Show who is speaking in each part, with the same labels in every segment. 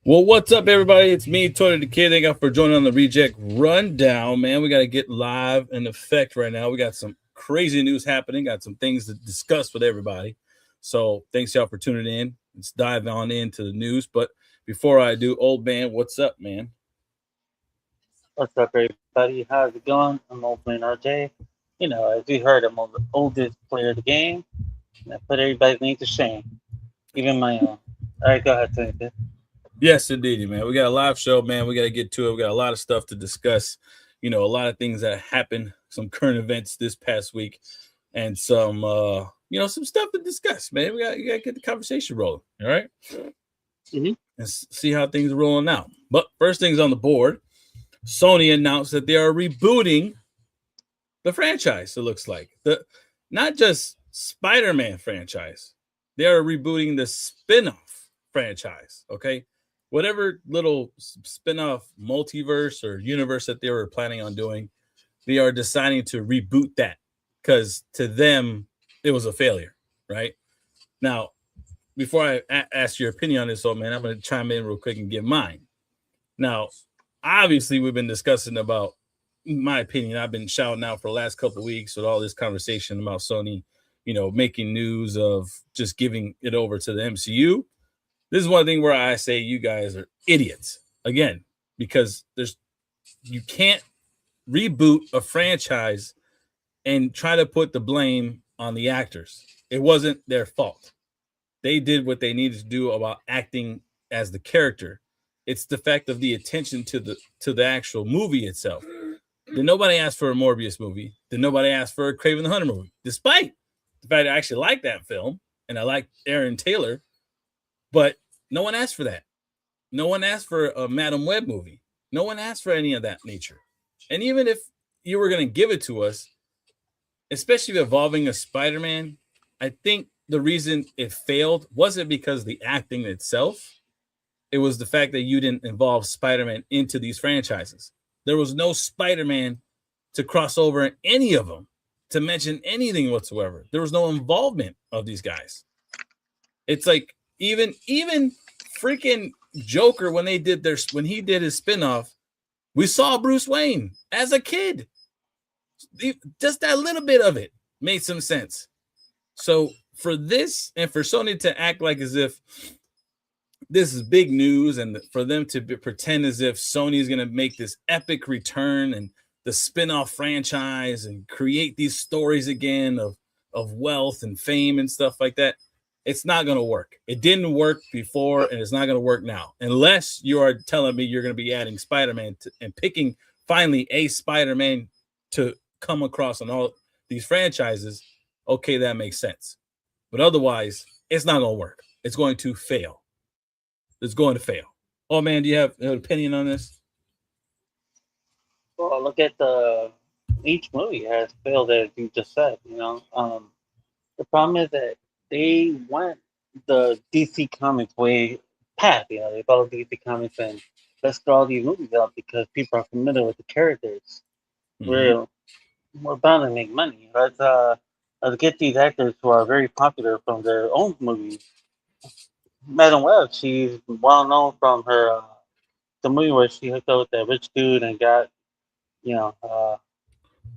Speaker 1: Well, what's up, everybody? It's me, Tony the Kid. Thank you for joining on the Reject Rundown, man. We got to get live in effect right now. We got some crazy news happening, got some things to discuss with everybody. So, thanks, y'all, for tuning in. Let's dive on into the news. But before I do, old man, what's up, man?
Speaker 2: What's up, everybody? How's it going? I'm Open RJ. As you heard, I'm the oldest player of the game. And I put everybody's name to shame, even my own. All right, go ahead, Tony.
Speaker 1: Yes, indeed, man. We got a live show, man. We got to get to it. We got a lot of stuff to discuss. A lot of things that happened, some current events this past week, and some stuff to discuss, man. You got to get the conversation rolling. All right,
Speaker 2: Mm-hmm.
Speaker 1: and see how things are rolling out. But first things on the board, Sony announced that they are rebooting the franchise. It looks like the not just Spider-Man franchise. They are rebooting the spin-off franchise. Okay, whatever little spin-off multiverse or universe that they were planning on doing, they are deciding to reboot that because to them it was a failure. Right now, before I ask your opinion on this, old man, I'm going to chime in real quick and give mine. Now, obviously, we've been discussing about my opinion. I've been shouting out for the last couple of weeks with all this conversation about Sony, making news of just giving it over to the MCU. This is one thing where I say you guys are idiots again because you can't reboot a franchise and try to put the blame on the actors. It wasn't their fault. They did what they needed to do about acting as the character. It's the fact of the attention to the actual movie itself. Did nobody ask for a Morbius movie? Did nobody ask for a Craven the Hunter movie? Despite the fact I actually like that film and I like Aaron Taylor, but no one asked for that. No one asked for a Madam Web movie. No one asked for any of that nature. And even if you were going to give it to us, especially involving a Spider-Man, I think the reason it failed wasn't because the acting itself. It was the fact that you didn't involve Spider-Man into these franchises. There was no Spider-Man to cross over in any of them, to mention anything whatsoever. There was no involvement of these guys. It's like even freaking Joker when he did his spinoff, we saw Bruce Wayne as a kid. Just that little bit of it made some sense. So for this and for Sony to act like as if this is big news and for them to pretend as if Sony is going to make this epic return and the spin-off franchise and create these stories again of wealth and fame and stuff like that, it's not going to work. It didn't work before and it's not going to work now unless you are telling me you're going to be adding Spider-Man and picking finally a Spider-Man to come across on all these franchises. Okay, that makes sense, but otherwise it's not going to work. It's going to fail. It's going to fail. Oh man, do you have an opinion on this?
Speaker 2: Well, look at each movie has failed, as you just said. The problem is that they went the DC Comics way path. They followed DC Comics and let's throw all these movies out because people are familiar with the characters.
Speaker 1: Mm-hmm.
Speaker 2: We're we're bound to make money. Let's get these actors who are very popular from their own movies. Madam Web, she's well known from her the movie where she hooked up with that rich dude and got you know uh,
Speaker 1: Oh,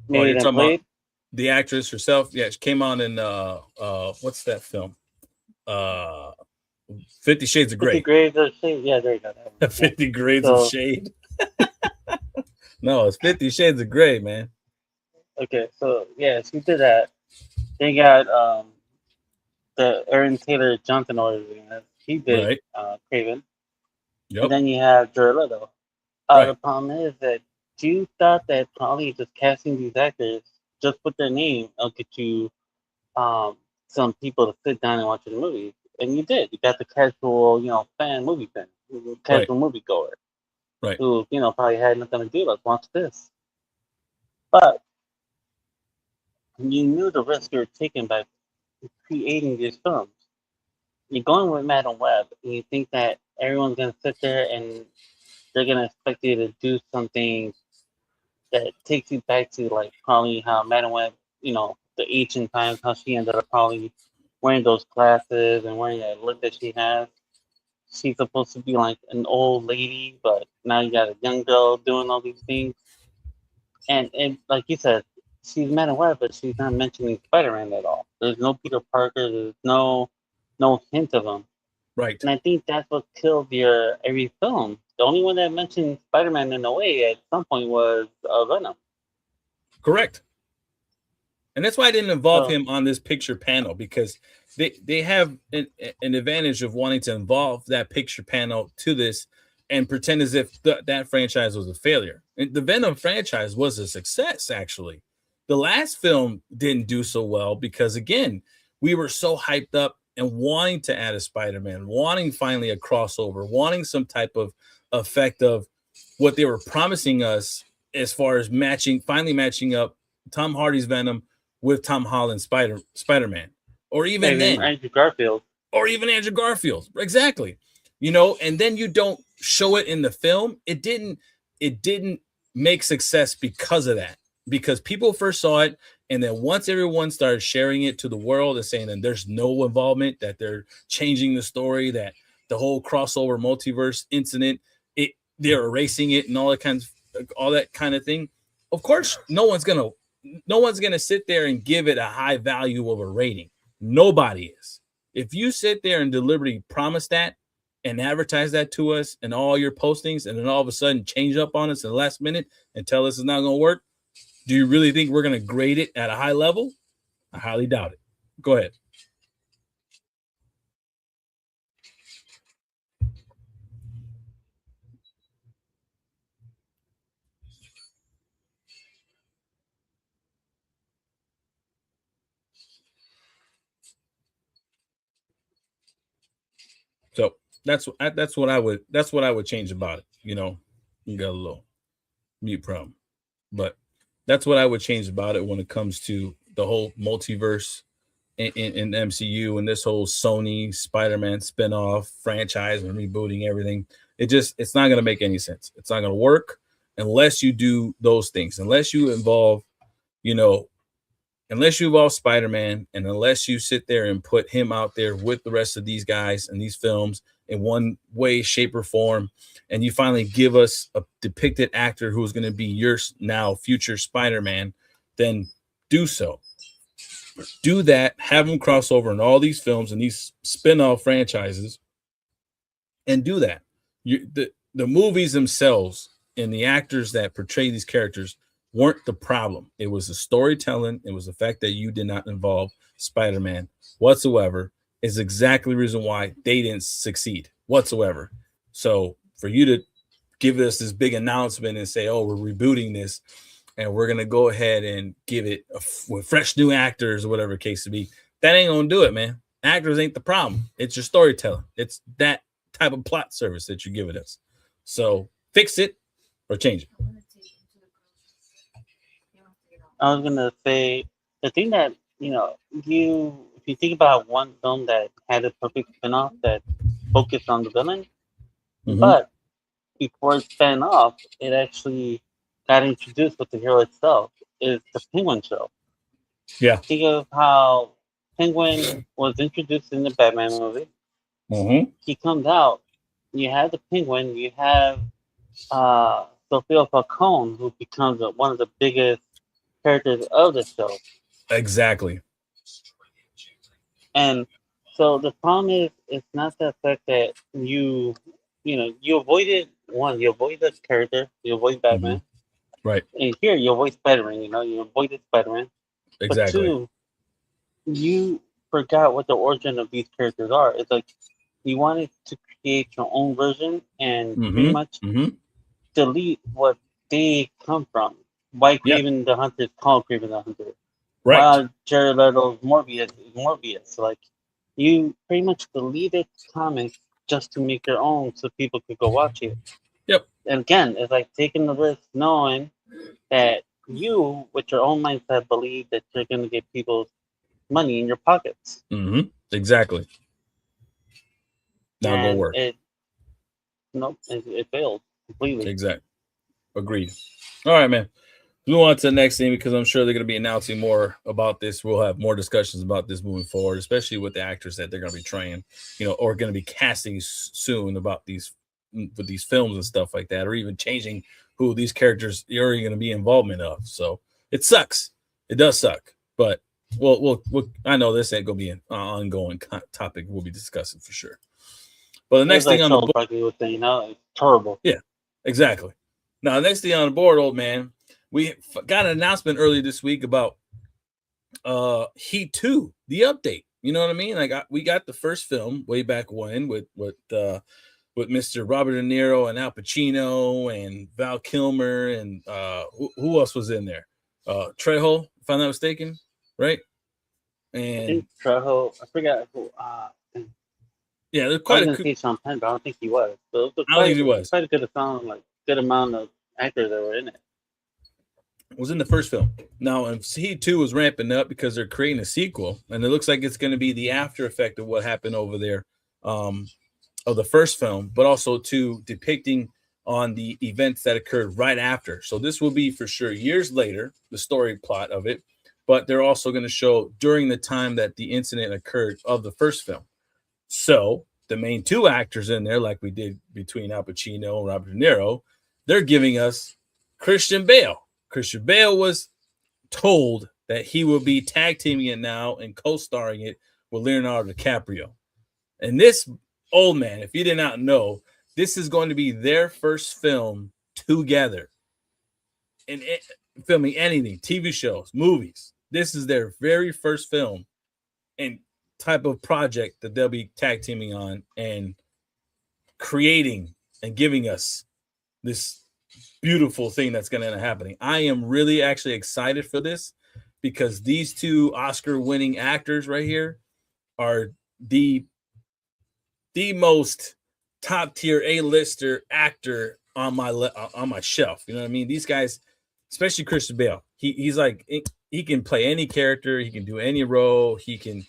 Speaker 2: made
Speaker 1: you're
Speaker 2: and
Speaker 1: talking about
Speaker 2: played.
Speaker 1: the actress herself? Yeah, she came on in what's that film? Uh 50 Shades of
Speaker 2: 50
Speaker 1: Grey.
Speaker 2: Grades of Shade. Yeah, there you go. That one. Yeah.
Speaker 1: 50 Grades of
Speaker 2: So
Speaker 1: Shade. No, it's 50 Shades of Grey, man.
Speaker 2: okay, so yeah, she did that. They got the Aaron Taylor Johnson or he did
Speaker 1: Right.
Speaker 2: Craven, and
Speaker 1: Yep.
Speaker 2: then you have Jared Leto.
Speaker 1: Right.
Speaker 2: The problem is that you thought that probably just casting these actors just with their name will get you um, some people to sit down and watch the movie. And you did. You got the casual, fan,
Speaker 1: Right.
Speaker 2: casual moviegoer
Speaker 1: Right.
Speaker 2: who, probably had nothing to do. Let's watch this. But you knew the risk you were taking by creating these films. You're going with Madam Web, and you think that everyone's gonna sit there and they're gonna expect you to do something that takes you back to like probably how Madam Web, the ancient times, how she ended up probably wearing those glasses and wearing that look that she has. she's supposed to be like an old lady, but now you got a young girl doing all these things. And like you said, she's Madam Web, but she's not mentioning Spider-Man at all. There's no Peter Parker. There's no hint of him.
Speaker 1: Right.
Speaker 2: And I think that's what killed your every film. The only one that mentioned Spider-Man in a way at some point was Venom.
Speaker 1: Correct. And that's why I didn't involve
Speaker 2: So
Speaker 1: him on this picture panel, because they have an advantage of wanting to involve that picture panel to this and pretend as if that franchise was a failure. And the Venom franchise was a success, actually. The last film didn't do so well because, again, we were so hyped up and wanting to add a Spider-Man, wanting finally a crossover, wanting some type of effect of what they were promising us as far as finally matching up Tom Hardy's Venom with Tom Holland's Spider-Man, or even
Speaker 2: even
Speaker 1: then,
Speaker 2: Andrew Garfield.
Speaker 1: or even Andrew Garfield, exactly. And then you don't show it in the film. It didn't make success because of that, because people first saw it, and then once everyone started sharing it to the world and saying that there's no involvement, that they're changing the story, that the whole crossover multiverse incident, they're erasing it and all that kind of thing. Of course, no one's gonna sit there and give it a high value of a rating. Nobody is. If you sit there and deliberately promise that and advertise that to us in all your postings, and then all of a sudden change up on us in the last minute and tell us it's not going to work, do you really think we're going to grade it at a high level? I highly doubt it. Go ahead. So that's what I would change about it. You got a little mute problem, but that's what I would change about it when it comes to the whole multiverse in the MCU and this whole Sony Spider-Man spinoff franchise and rebooting everything. It's not going to make any sense. It's not going to work unless you do those things. You know, unless you involve Spider-Man, and unless you sit there and put him out there with the rest of these guys and these films in one way, shape, or form, and you finally give us a depicted actor who's going to be your now future Spider-Man, then do so. Do that, have him cross over in all these films and these spin-off franchises, and do that. The movies themselves and the actors that portray these characters weren't the problem. It was the storytelling. It was the fact that you did not involve Spider-Man whatsoever is exactly the reason why they didn't succeed whatsoever. So for you to give us this big announcement and say, oh, we're rebooting this and we're going to go ahead and give it with fresh new actors or whatever the case to be, that ain't going to do it, man. Actors ain't the problem. It's your storytelling. It's that type of plot service that you're giving us. So fix it or change it.
Speaker 2: I was gonna say the thing that if you think about one film that had a perfect spinoff that focused on the villain,
Speaker 1: Mm-hmm.
Speaker 2: but before it spun off, it actually got introduced with the hero itself. Is the Penguin show?
Speaker 1: Yeah.
Speaker 2: Think of how Penguin was introduced in the Batman movie.
Speaker 1: Mm-hmm.
Speaker 2: He comes out. You have the Penguin. You have Sophia Falcone, who becomes one of the biggest characters of the show.
Speaker 1: Exactly.
Speaker 2: And so the problem is, it's not the fact that you avoided one, you avoid the character, you avoid Batman,
Speaker 1: Right.
Speaker 2: and here you avoid Spider-Man. You avoided Spider-Man, but
Speaker 1: Exactly.
Speaker 2: two, you forgot what the origin of these characters are. It's like you wanted to create your own version and pretty
Speaker 1: Mm-hmm.
Speaker 2: much
Speaker 1: Mm-hmm.
Speaker 2: delete what they come from. Why
Speaker 1: Yeah.
Speaker 2: Craven the Hunter is called Craven the Hunter?
Speaker 1: Right.
Speaker 2: While Jared Leto's Morbius is Morbius. Like, you pretty much deleted comics just to make your own so people could go watch it.
Speaker 1: Yep.
Speaker 2: And again, it's like taking the risk knowing that you, with your own mindset, believe that you're going to get people's money in your pockets.
Speaker 1: Mm-hmm. Exactly. Now go
Speaker 2: And
Speaker 1: work.
Speaker 2: it failed completely.
Speaker 1: Exactly. Agreed. All right, man. Move on to the next thing because I'm sure they're going to be announcing more about this. We'll have more discussions about this moving forward, especially with the actors that they're going to be training, or going to be casting soon about with these films and stuff like that, or even changing who these characters are going to be involvement of. So it sucks. It does suck, but I know this ain't going to be an ongoing topic we'll be discussing for sure. But the next
Speaker 2: It's
Speaker 1: thing
Speaker 2: like
Speaker 1: on the
Speaker 2: Charles
Speaker 1: board,
Speaker 2: Barkley was saying, it's terrible.
Speaker 1: yeah, exactly. Now, the next thing on the board, old man, we got an announcement earlier this week about Heat 2, the update. You know what I mean? Like we got the first film way back when with Mr. Robert De Niro and Al Pacino and Val Kilmer and who else was in there? Trejo, if I'm not mistaken, right?
Speaker 2: I
Speaker 1: And
Speaker 2: think Trejo, I forgot who.
Speaker 1: yeah, there's
Speaker 2: I
Speaker 1: quite
Speaker 2: was
Speaker 1: a.
Speaker 2: gonna say Sean Penn, but I don't think he was. So it was
Speaker 1: I don't think he was.
Speaker 2: quite a good amount, good amount of actors that were in it.
Speaker 1: Was in the first film. Now, Heat 2 was ramping up because they're creating a sequel, and it looks like it's going to be the after effect of what happened over there of the first film, but also depicting on the events that occurred right after. So this will be for sure years later, the story plot of it, but they're also going to show during the time that the incident occurred of the first film. So the main two actors in there, like we did between Al Pacino and Robert De Niro, they're giving us Christian Bale. Christian Bale was told that he will be tag teaming it now and co-starring it with Leonardo DiCaprio. And this old man, if you did not know, this is going to be their first film together. And filming anything, TV shows, movies. This is their very first film and type of project that they'll be tag teaming on and creating and giving us this beautiful thing that's going to end up happening. I am really actually excited for this because these two Oscar-winning actors right here are the most top-tier A-lister actor on my shelf. You know what I mean? These guys, especially Christian Bale, he's like he can play any character, he can do any role, he can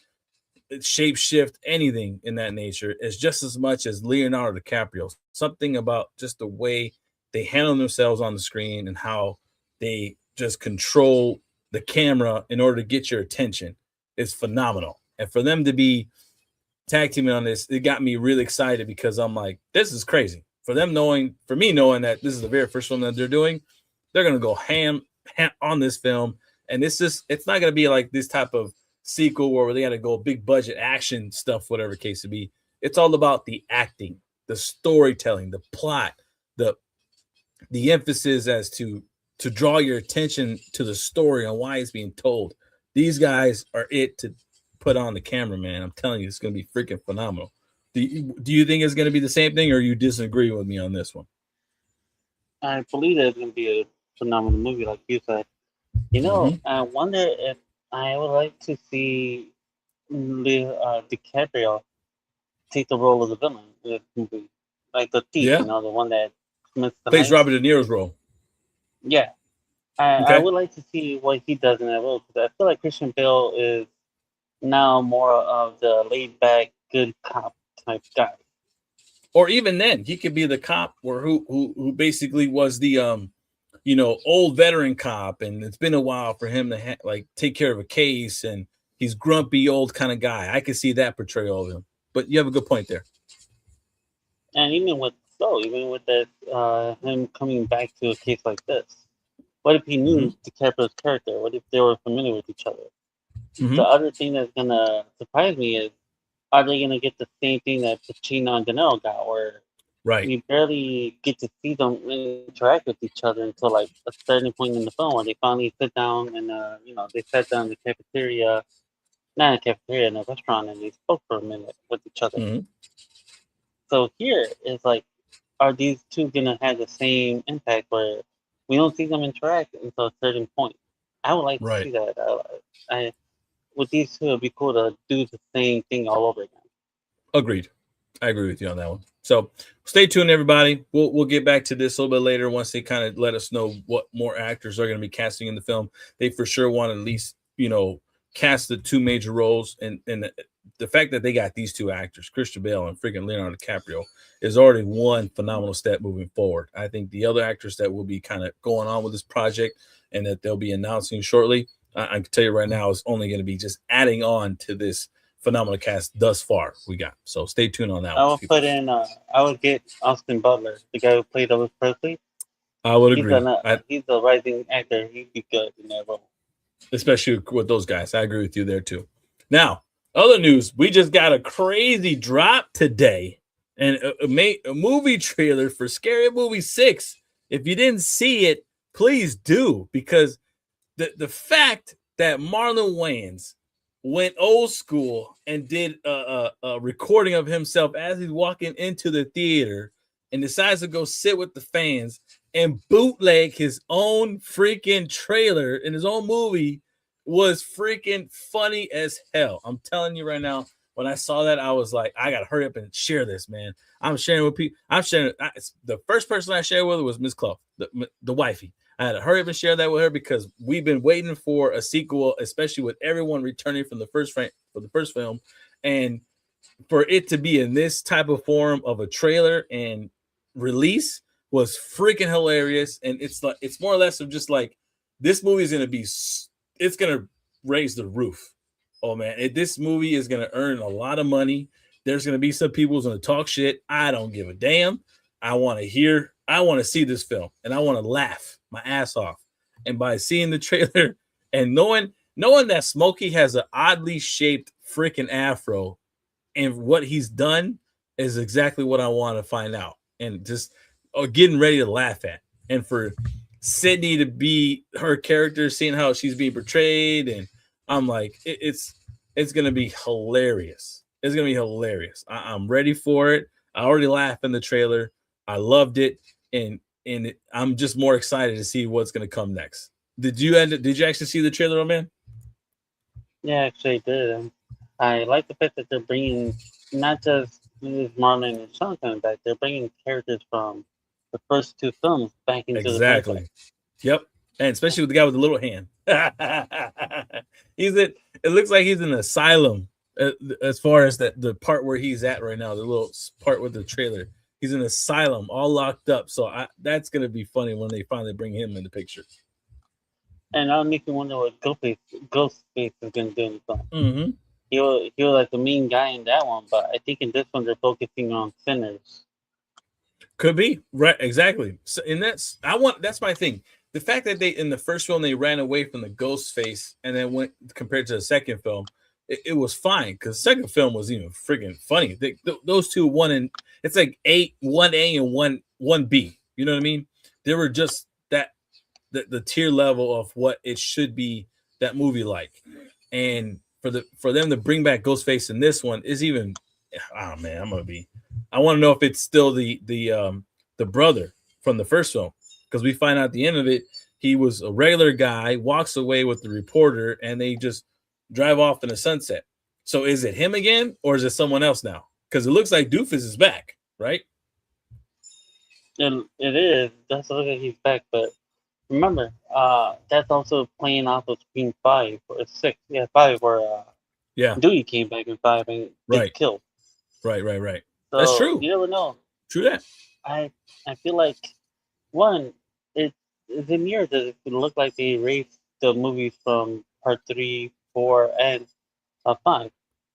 Speaker 1: shape shift anything in that nature is just as much as Leonardo DiCaprio. Something about just the way they handle themselves on the screen and how they just control the camera in order to get your attention is phenomenal. And for them to be tag teaming on this, it got me really excited because I'm like, this is crazy. For me knowing that this is the very first film that they're doing, they're gonna go ham on this film. And it's not gonna be like this type of sequel where they got to go big budget action stuff, whatever case it be. It's all about the acting, the storytelling, the plot, the emphasis as to draw your attention to the story and why it's being told. These guys are it to put on the camera, man. I'm telling you, it's going to be freaking phenomenal. Do you think it's going to be the same thing, or you disagree with me on this one?
Speaker 2: I believe it's going to be a phenomenal movie, like you said. I wonder if I would like to see DiCaprio take the role of the villain in this movie, like the thief,
Speaker 1: Yeah,
Speaker 2: the one that commits the
Speaker 1: plays
Speaker 2: heist.
Speaker 1: Robert De Niro's role.
Speaker 2: Yeah, I
Speaker 1: Okay.
Speaker 2: would like to see what he does in that role because I feel like Christian Bale is now more of the laid back, good cop type guy.
Speaker 1: Or even then, he could be the cop or who basically was the old veteran cop, and it's been a while for him to take care of a case, and he's grumpy old kind of guy. I could see that portrayal of him. But you have a good point there.
Speaker 2: And even with that, him coming back to a case like this, what if he knew DiCaprio's character? What if they were familiar with each other?
Speaker 1: Mm-hmm.
Speaker 2: The other thing that's gonna surprise me is, are they gonna get the same thing that Pacino and De Niro got, where you barely get to see them interact with each other until like a certain point in the film where they finally sit down and they sat down in the cafeteria, not in the cafeteria, in a restaurant, and they spoke for a minute with each other.
Speaker 1: Mm-hmm.
Speaker 2: So here it's like, are these two gonna have the same impact where we don't see them interact until a certain point? I would like to see that. With these two, it'd be cool to do the same thing all over again.
Speaker 1: Agreed. I agree with you on that one. So stay tuned, everybody. We'll get back to this a little bit later once they kind of let us know what more actors are going to be casting in the film. They for sure want to at least cast the two major roles, and the fact that they got these two actors, Christian Bale and freaking Leonardo DiCaprio, is already one phenomenal step moving forward. I think the other actors that will be kind of going on with this project and that they'll be announcing shortly, I can tell you right now, is only going to be just adding on to this phenomenal cast thus far we got. So stay tuned on that
Speaker 2: I
Speaker 1: one,
Speaker 2: would
Speaker 1: people.
Speaker 2: put in. I would get Austin Butler, the guy who played Elvis Presley.
Speaker 1: I would
Speaker 2: He's
Speaker 1: agree.
Speaker 2: he's a rising actor. He'd be good in that role.
Speaker 1: Especially with those guys. I agree with you there too. Now, other news, we just got a crazy drop today and a movie trailer for Scary Movie 6. If you didn't see it, please do, because the fact that Marlon Wayans went old school and did a recording of himself as he's walking into the theater and decides to go sit with the fans and bootleg his own freaking trailer in his own movie was freaking funny as hell. I'm telling you right now, when I saw that, I was like, I gotta hurry up and share this, man. I'm sharing with people. The first person I shared with was Miss Clough, the wifey. I had to hurry up and share that with her because we've been waiting for a sequel, especially with everyone returning from the first film, and for it to be in this type of form of a trailer and release was freaking hilarious. And it's more or less of just like, this movie is gonna be, it's gonna raise the roof. Oh man, this movie is gonna earn a lot of money. There's gonna be some people who's gonna talk shit. I don't give a damn. I want to see this film, and I want to laugh my ass off. And by seeing the trailer and knowing that Smokey has an oddly shaped freaking afro, and what he's done is exactly what I want to find out, and just getting ready to laugh at. And for Sydney to be her character, seeing how she's being portrayed, and I'm like, it's gonna be hilarious. It's gonna be hilarious. I'm ready for it. I already laughed in the trailer. I loved it, and I'm just more excited to see what's gonna come next. Did you actually see the trailer, man?
Speaker 2: Yeah, actually, I did. I like the fact that they're bringing not just Marlon and Sean coming back. They're bringing characters from the first two films back into the franchise.
Speaker 1: Exactly. Yep. And especially with the guy with the little hand. It looks like he's in an asylum, as far as the part where he's at right now, the little part with the trailer. He's in an asylum, all locked up. So that's gonna be funny when they finally bring him in the picture.
Speaker 2: And that makes me wonder what Ghostface is going to do in the film.
Speaker 1: Mm-hmm.
Speaker 2: He was like the main guy in that one, but I think in this one they're focusing on sinners.
Speaker 1: Could be right, exactly. So, and that's my thing. The fact that they in the first film they ran away from the ghost face and then went compared to the second film, it was fine because the second film was even freaking funny. Those two, it's like 1A and 1B. You know what I mean? They were just that the tier level of what it should be, that movie like, and for them to bring back Ghostface in this one is even. Oh man, I want to know if it's still the brother from the first film, because we find out at the end of it he was a regular guy, walks away with the reporter, and they just drive off in the sunset. So is it him again, or is it someone else now? Because it looks like Doofus is back, right?
Speaker 2: And it is. That's look like he's back, but remember, that's also playing off of Screen 5 or 6. Yeah, 5 where
Speaker 1: Yeah,
Speaker 2: Dewey came back in 5 and
Speaker 1: right,
Speaker 2: gets killed.
Speaker 1: right. That's
Speaker 2: So
Speaker 1: true.
Speaker 2: you never know.
Speaker 1: True that.
Speaker 2: I feel like one, it's in years that it could look like they erased the movies from part 3, 4, and 5.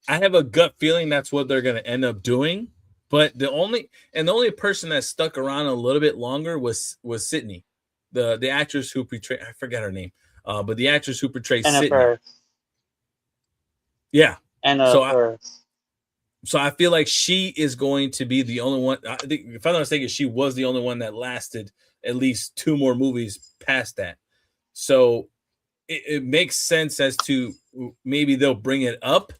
Speaker 1: I have a gut feeling that's what they're going to end up doing. But the only person that stuck around a little bit longer was Sydney, the actress who portrayed, I forget her name, but the actress who portrays
Speaker 2: And
Speaker 1: Sydney.
Speaker 2: first.
Speaker 1: Yeah.
Speaker 2: And first.
Speaker 1: So I feel like she is going to be the only one. I think, if I'm not mistaken, she was the only one that lasted at least 2 more movies past that. So it makes sense as to maybe they'll bring it up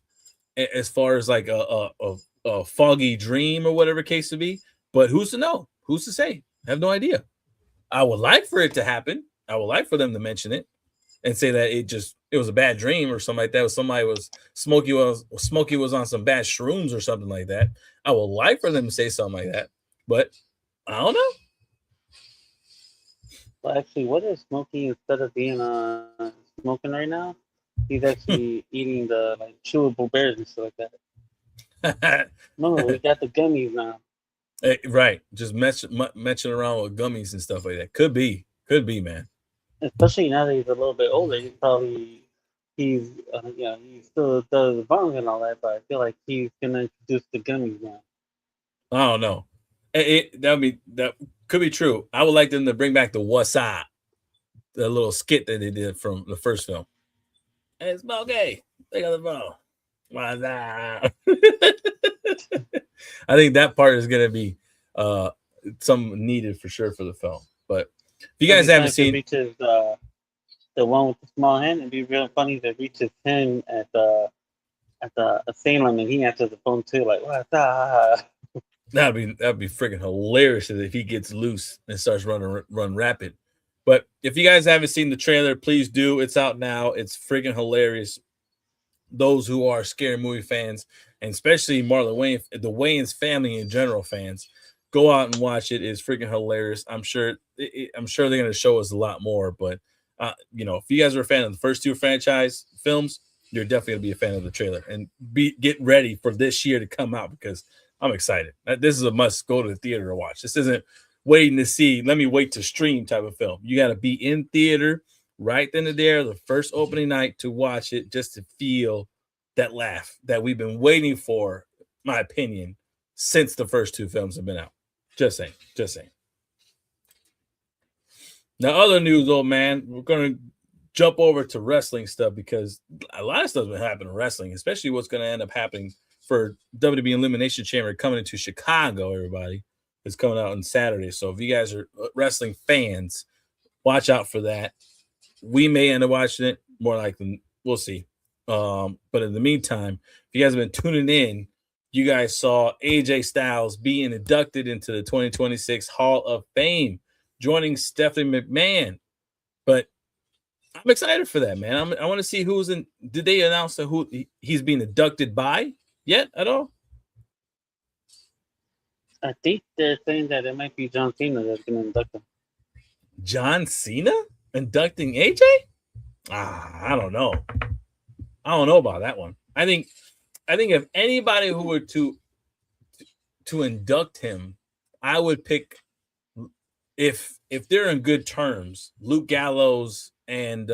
Speaker 1: as far as like a foggy dream or whatever case to be. But who's to know? Who's to say? I have no idea. I would like for it to happen. I would like for them to mention it and say that it was a bad dream or something like that. Smokey was on some bad shrooms or something like that. I would like for them to say something like that, but I don't know.
Speaker 2: Well, actually, what is Smokey instead of being smoking right now? He's actually eating the chewable bears and stuff like that. No, we got the gummies now.
Speaker 1: Right, just messing around with gummies and stuff like that. Could be, man.
Speaker 2: Especially now that he's a little bit older, he still does the bongs and all that, but I feel like he's gonna introduce the gummies now.
Speaker 1: I don't know. That could be true. I would like them to bring back the "What's Up," the little skit that they did from the first film. Hey, it's Smokey. Take out the phone. What's up? I think that part is gonna be some needed for sure for the film. But if you guys
Speaker 2: Every
Speaker 1: haven't
Speaker 2: time it
Speaker 1: seen,
Speaker 2: reaches the one with the small hand, it'd be real funny if it reaches him at the asylum and he answers the phone too, like what's up?
Speaker 1: that'd be freaking hilarious if he gets loose and starts run rapid. But if you guys haven't seen the trailer, please do. It's out now. It's freaking hilarious. Those who are scary movie fans, and especially Marlon Wayne, the Wayans family in general fans, go out and watch it. It's freaking hilarious. I'm sure they're going to show us a lot more. But if you guys are a fan of the first two franchise films, you're definitely going to be a fan of the trailer and get ready for this year to come out because I'm excited. This is a must go to the theater to watch. This isn't waiting to see. Let me wait to stream type of film. You got to be in theater right then and there, the first opening night to watch it, just to feel that laugh that we've been waiting for, my opinion, since the first two films have been out. Just saying. Now, other news, old man, we're going to jump over to wrestling stuff because a lot of stuff's been happening in wrestling, especially what's going to end up happening for WWE Elimination Chamber coming into Chicago, everybody. It's coming out on Saturday. So if you guys are wrestling fans, watch out for that. We may end up watching it, more likely. We'll see. But in the meantime, if you guys have been tuning in, you guys saw AJ Styles being inducted into the 2026 Hall of Fame, joining Stephanie McMahon. But I'm excited for that, man. I want to see who's in. Did they announce who he's being inducted by yet at all?
Speaker 2: I think they're saying that it might be John Cena that's going to induct him.
Speaker 1: John Cena inducting AJ? I don't know. I don't know about that one. I think if anybody who were to induct him, I would pick, if they're in good terms, Luke Gallows and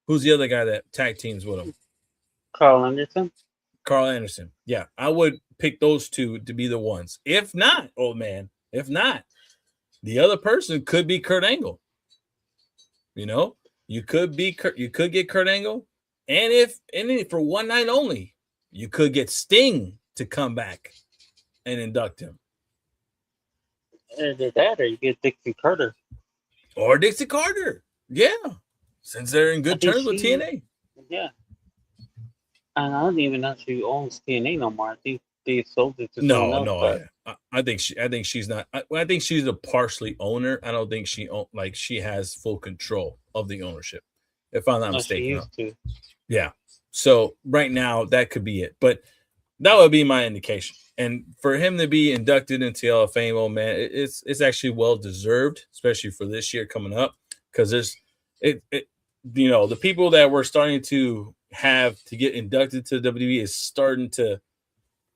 Speaker 1: who's the other guy that tag teams with him?
Speaker 2: Carl Anderson.
Speaker 1: Yeah, I would pick those two to be the ones. If not, old man, the other person could be Kurt Angle. You could get Kurt Angle, and if for one night only, you could get Sting to come back and induct him.
Speaker 2: Either that, or you get Dixie Carter.
Speaker 1: Yeah, since they're in good terms with TNA.
Speaker 2: Yeah, and I don't even know if she owns TNA no more. I think they sold it to
Speaker 1: someone else. I think she's not. I think she's a partially owner. I don't think she has full control of the ownership, if I'm not mistaken.
Speaker 2: She used to.
Speaker 1: Yeah. So right now that could be it, but that would be my indication. And for him to be inducted into the Hall of Fame, oh man, it's actually well deserved, especially for this year coming up, because there's the people that we're starting to have to get inducted to the WWE is starting to,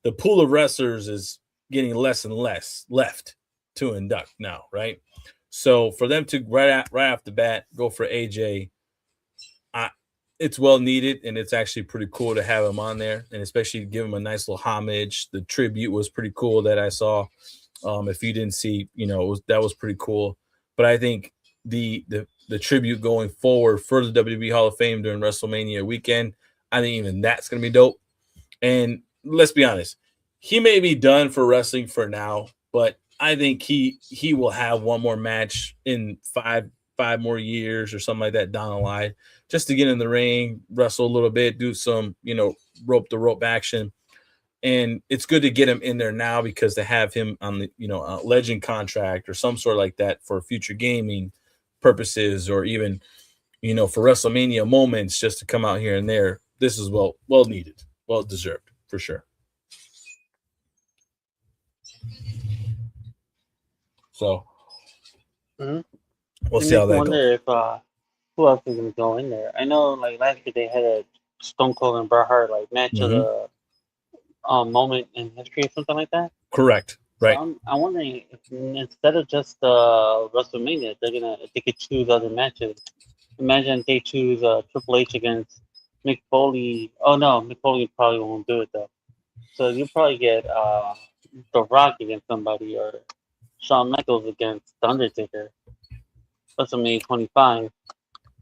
Speaker 1: the pool of wrestlers is getting less and less left to induct now, right? So for them to right off the bat go for AJ, it's well needed, and it's actually pretty cool to have him on there, and especially give him a nice little homage. The tribute was pretty cool that I saw. If you didn't see, that was pretty cool. But I think the tribute going forward for the WWE Hall of Fame during WrestleMania weekend, I think even that's going to be dope. And let's be honest, he may be done for wrestling for now, but I think he will have one more match in five more years or something like that down the line, just to get in the ring, wrestle a little bit, do some, rope to rope action. And it's good to get him in there now, because to have him on the, a legend contract or some sort like that for future gaming purposes, or even, for WrestleMania moments, just to come out here and there. This is well needed, well deserved for sure. So we'll see how that goes.
Speaker 2: I wonder who else is gonna go in there? I know, like last year they had a Stone Cold and Bret Hart like match of
Speaker 1: Mm-hmm.
Speaker 2: the moment in history or something like that.
Speaker 1: Correct.
Speaker 2: So
Speaker 1: Right.
Speaker 2: I'm wondering if instead of just WrestleMania, they could choose other matches. Imagine they choose Triple H against Mick Foley. Oh no, Mick Foley probably won't do it though. So you probably get The Rock against somebody or Shawn Michaels against The Undertaker. WrestleMania 25.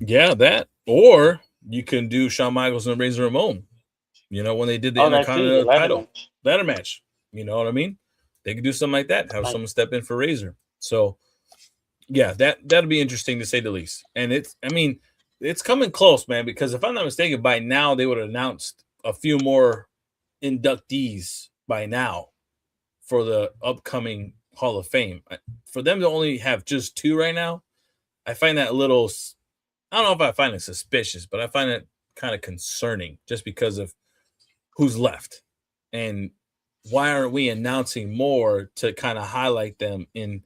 Speaker 1: Yeah, that. Or you can do Shawn Michaels and Razor Ramon. When they did the
Speaker 2: Oh, that too, the
Speaker 1: Intercontinental
Speaker 2: ladder
Speaker 1: title
Speaker 2: match.
Speaker 1: ladder match. You know what I mean? They could do something like that. Have
Speaker 2: Like,
Speaker 1: someone step in for Razor. So yeah, that'll be interesting to say the least. And it's coming close, man. Because if I'm not mistaken, by now they would have announced a few more inductees by now for the upcoming Hall of Fame. For them to only have just two right now, I find that a little. I don't know if I find it suspicious, but I find it kind of concerning just because of who's left and why aren't we announcing more to kind of highlight them and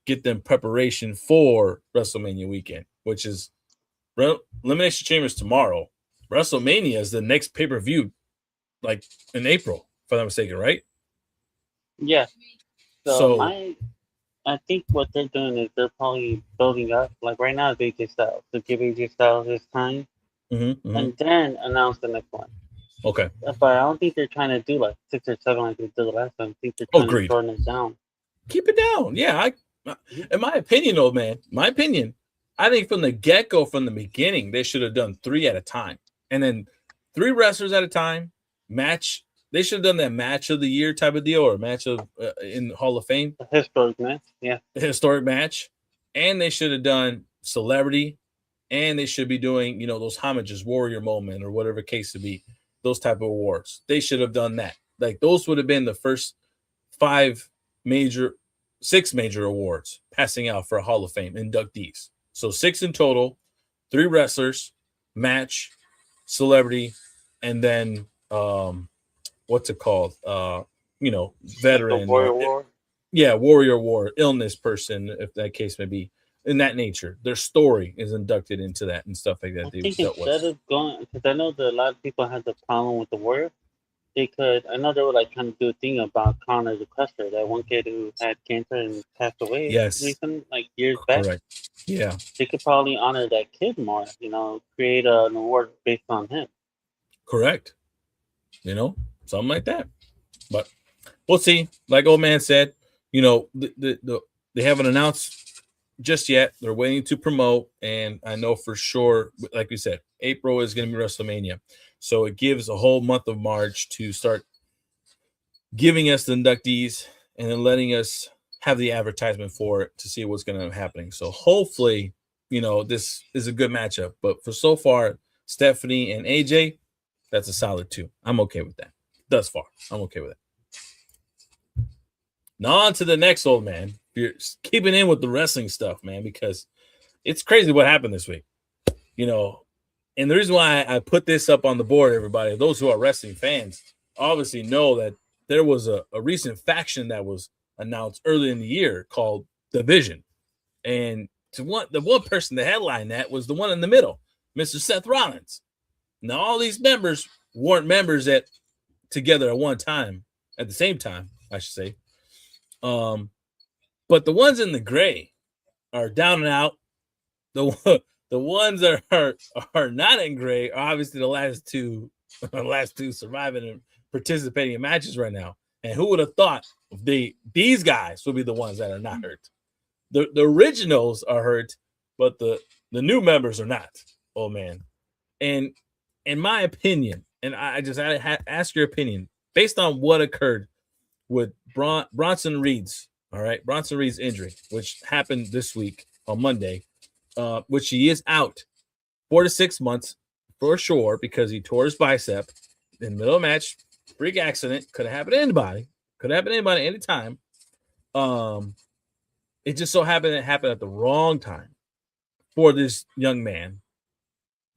Speaker 1: get them preparation for WrestleMania weekend, which is Elimination Chambers tomorrow. WrestleMania is the next pay-per-view, like in April, if I'm not mistaken, right?
Speaker 2: yeah. So
Speaker 1: So,
Speaker 2: I think what they're doing is they're probably building up. Like right now, it's AJ Styles. So give AJ Styles his time,
Speaker 1: mm-hmm.
Speaker 2: and then announce the next one.
Speaker 1: Okay.
Speaker 2: But I don't think they're trying to do like 6 or 7 like they did the last time. I think they're trying to
Speaker 1: Agreed.
Speaker 2: shorten it down.
Speaker 1: Keep it down. Yeah, in my opinion, old man, I think from the get-go, from the beginning, they should have done 3 at a time. And then 3 wrestlers at a time, match. They should have done that match of the year type of deal or match of in Hall of Fame,
Speaker 2: A historic match, yeah.
Speaker 1: historic match. And they should have done celebrity, and they should be doing, those homages, warrior moment or whatever case to be, those type of awards. They should have done that. Like those would have been the first 6 major awards passing out for a Hall of Fame inductees. So 6 in total, 3 wrestlers, match, celebrity, and then what's it called?
Speaker 2: Like the
Speaker 1: Veteran
Speaker 2: Warrior
Speaker 1: or
Speaker 2: War.
Speaker 1: warrior award, illness person, if that case may be. In that nature, their story is inducted into that and stuff like that.
Speaker 2: I
Speaker 1: They
Speaker 2: think
Speaker 1: dealt with.
Speaker 2: instead of going, because I know that a lot of people had the problem with the Warrior, they could. I know they were like trying to do a thing about Connor the Crusher, that one kid who had cancer and passed away
Speaker 1: Yes,
Speaker 2: recent, like years back.
Speaker 1: correct. Yeah,
Speaker 2: They could probably honor that kid more. Create an award based on him.
Speaker 1: correct. Something like that. But we'll see. Like old man said, they haven't announced just yet. They're waiting to promote, and I know for sure, like we said, April is going to be WrestleMania, so it gives a whole month of March to start giving us the inductees and then letting us have the advertisement for it to see what's going to be happening. So hopefully, this is a good matchup. But for so far, Stephanie and AJ, that's a solid 2. I'm okay with that. Thus far, I'm okay with it. Now on to the next, old man. You're keeping in with the wrestling stuff, man, because it's crazy what happened this week. And the reason why I put this up on the board, everybody, those who are wrestling fans, obviously know that there was a recent faction that was announced early in the year called Division. And the one person that headlined that was the one in the middle, Mr. Seth Rollins. Now, all these members weren't members together at one time, at the same time, I should say. But the ones in the gray are down and out. The ones that are not in gray are obviously the last two surviving and participating in matches right now. And who would have thought these guys would be the ones that are not hurt? The originals are hurt, but the new members are not. Oh man. And in my opinion, and I ask your opinion based on what occurred with Bronson Reed's injury, which happened this week on Monday, which he is out 4 to 6 months for sure because he tore his bicep in the middle of a match. Freak accident. Could have happened to anybody. Anytime. It just so happened it happened at the wrong time for this young man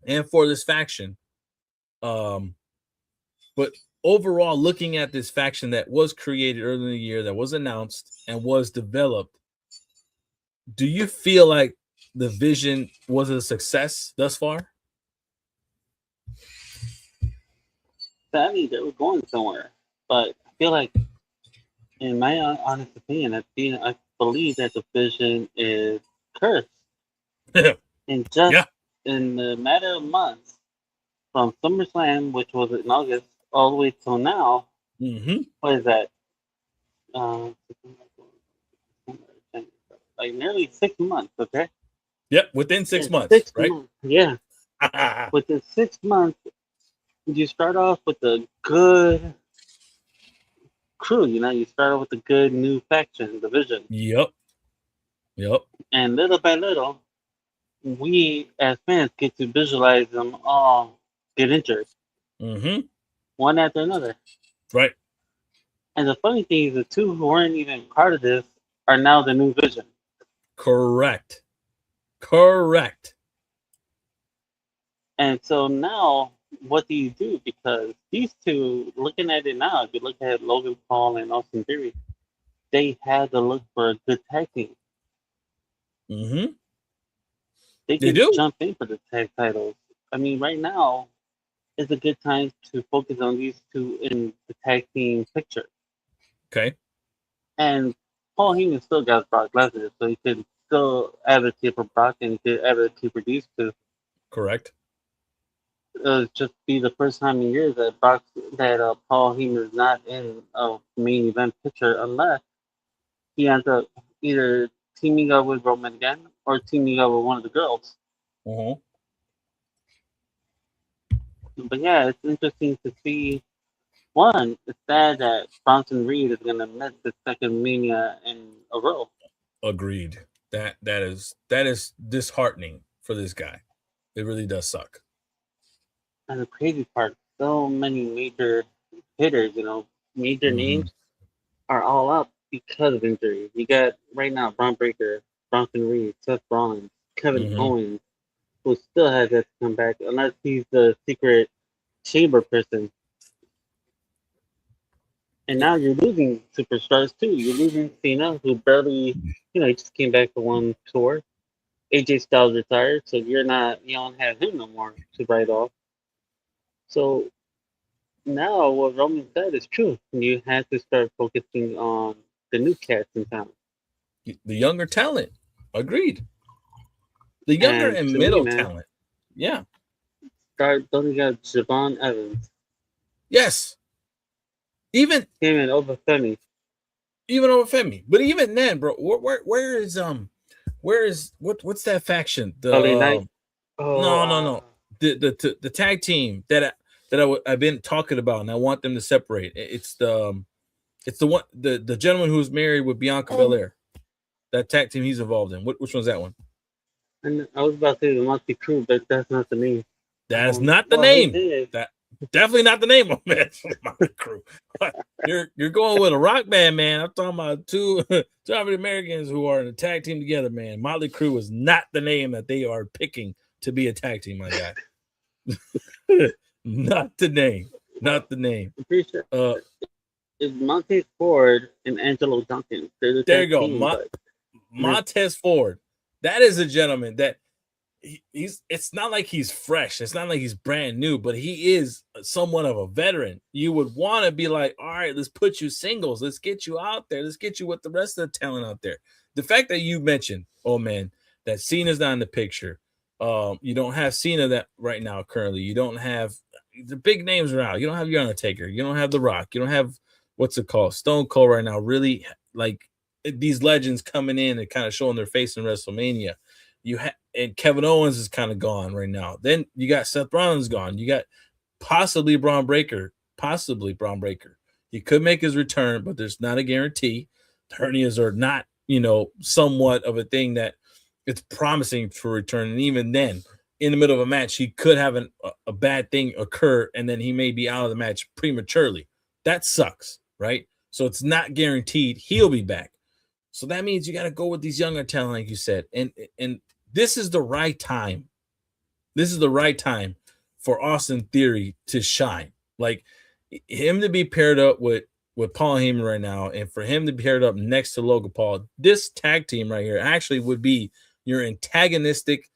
Speaker 1: and for this faction. But overall, looking at this faction that was created early in the year, that was announced and was developed, do you feel like the vision was a success thus far?
Speaker 2: Sadly, they were going somewhere, but I feel like, in my honest opinion, I believe that the vision is cursed. And just
Speaker 1: Yeah.
Speaker 2: in the matter of months, from SummerSlam, which was in August, all the way till now,
Speaker 1: Mm-hmm.
Speaker 2: what is that? Uh, like nearly 6 months, okay?
Speaker 1: Yep. Within 6 months,
Speaker 2: Six
Speaker 1: right?
Speaker 2: months, yeah. Within 6 months, you start off with a good crew, you start off with a good new faction, division.
Speaker 1: Yep. Yep.
Speaker 2: And little by little, we as fans get to visualize them all get injured,
Speaker 1: Mm-hmm.
Speaker 2: one after another.
Speaker 1: Right.
Speaker 2: And the funny thing is, the two who weren't even part of this are now the new vision.
Speaker 1: Correct. Correct.
Speaker 2: And so now, what do you do? Because these two, looking at it now, if you look at Logan Paul and Austin Theory, they had to look for a good tag team.
Speaker 1: Mm-hmm.
Speaker 2: They
Speaker 1: They
Speaker 2: can
Speaker 1: do.
Speaker 2: jump in for the tag titles. I mean, right now is a good time to focus on these two in the tag team picture.
Speaker 1: Okay.
Speaker 2: And Paul Heyman still got Brock Lesnar, so he could still advocate for Brock and he could advocate for these two.
Speaker 1: Correct.
Speaker 2: Just be the first time in years that Paul Heyman is not in a main event picture unless he ends up either teaming up with Roman again or teaming up with one of the girls.
Speaker 1: Uh-huh.
Speaker 2: But yeah, it's interesting to see. One, it's sad that Bronson Reed is gonna miss the second Mania in a row.
Speaker 1: Agreed. That is disheartening for this guy. It really does suck.
Speaker 2: And the crazy part, so many major hitters, major
Speaker 1: Mm-hmm.
Speaker 2: names are all up because of injury. You got right now Braun Breaker, Bronson Reed, Seth Rollins, Kevin
Speaker 1: Mm-hmm.
Speaker 2: Owens, who still has yet to come back unless he's the secret chamber person. And now you're losing superstars too. You're losing Cena, who barely, he just came back for one tour. AJ Styles retired, so you don't have him no more to write off. So now what Roman said is true. You have to start focusing on the new cats in town.
Speaker 1: The younger talent. Agreed. The younger
Speaker 2: And
Speaker 1: and
Speaker 2: to me,
Speaker 1: middle
Speaker 2: man,
Speaker 1: talent. Yeah.
Speaker 2: don't you got Javon Evans,
Speaker 1: Yes. Even
Speaker 2: him and over Femi,
Speaker 1: even over Femi. But even then, bro, where is what's that faction?
Speaker 2: LA Knight. Oh,
Speaker 1: No. The tag team I've been talking about, and I want them to separate. It's the one the gentleman who's married with Bianca Belair. That tag team he's involved in. Which one's that one?
Speaker 2: and I was about to say the Motley Crew, but that's not the name.
Speaker 1: That is not the
Speaker 2: Well, he
Speaker 1: name.
Speaker 2: did.
Speaker 1: That definitely not the name of it. Motley Crew. You're going with a rock band, man. I'm talking about two African Americans who are in a tag team together, man. Motley Crue is not the name that they are picking to be a tag team, my guy. Not the name. Not the name.
Speaker 2: I'm pretty sure it's Montez Ford and Angelo Duncan. They're the
Speaker 1: There you
Speaker 2: tag
Speaker 1: go.
Speaker 2: team, but
Speaker 1: Montez Ford. That is a gentleman that he's it's not like he's fresh. It's not like he's brand new, but he is somewhat of a veteran. You would want to be like, all right, let's put you singles. Let's get you out there. Let's get you with the rest of the talent out there. The fact that you mentioned, oh man, that Cena's not in the picture. You don't have Cena that right now currently. You don't have the big names around. You don't have your Undertaker. You don't have The Rock. You don't have what's it called? Stone Cold right now. Really like these legends coming in and kind of showing their face in WrestleMania. And Kevin Owens is kind of gone right now. Then you got Seth Rollins gone. You got possibly Braun Breaker. He could make his return, but there's not a guarantee. The hernias are not, somewhat of a thing that it's promising for return. And even then, in the middle of a match, he could have a bad thing occur, and then he may be out of the match prematurely. That sucks, right? So it's not guaranteed he'll be back. So that means you got to go with these younger talent, like you said, and this is the right time. This is the right time for Austin Theory to shine. Like him to be paired up with Paul Heyman right now, and for him to be paired up next to Logan Paul. This tag team right here actually would be, your antagonistic,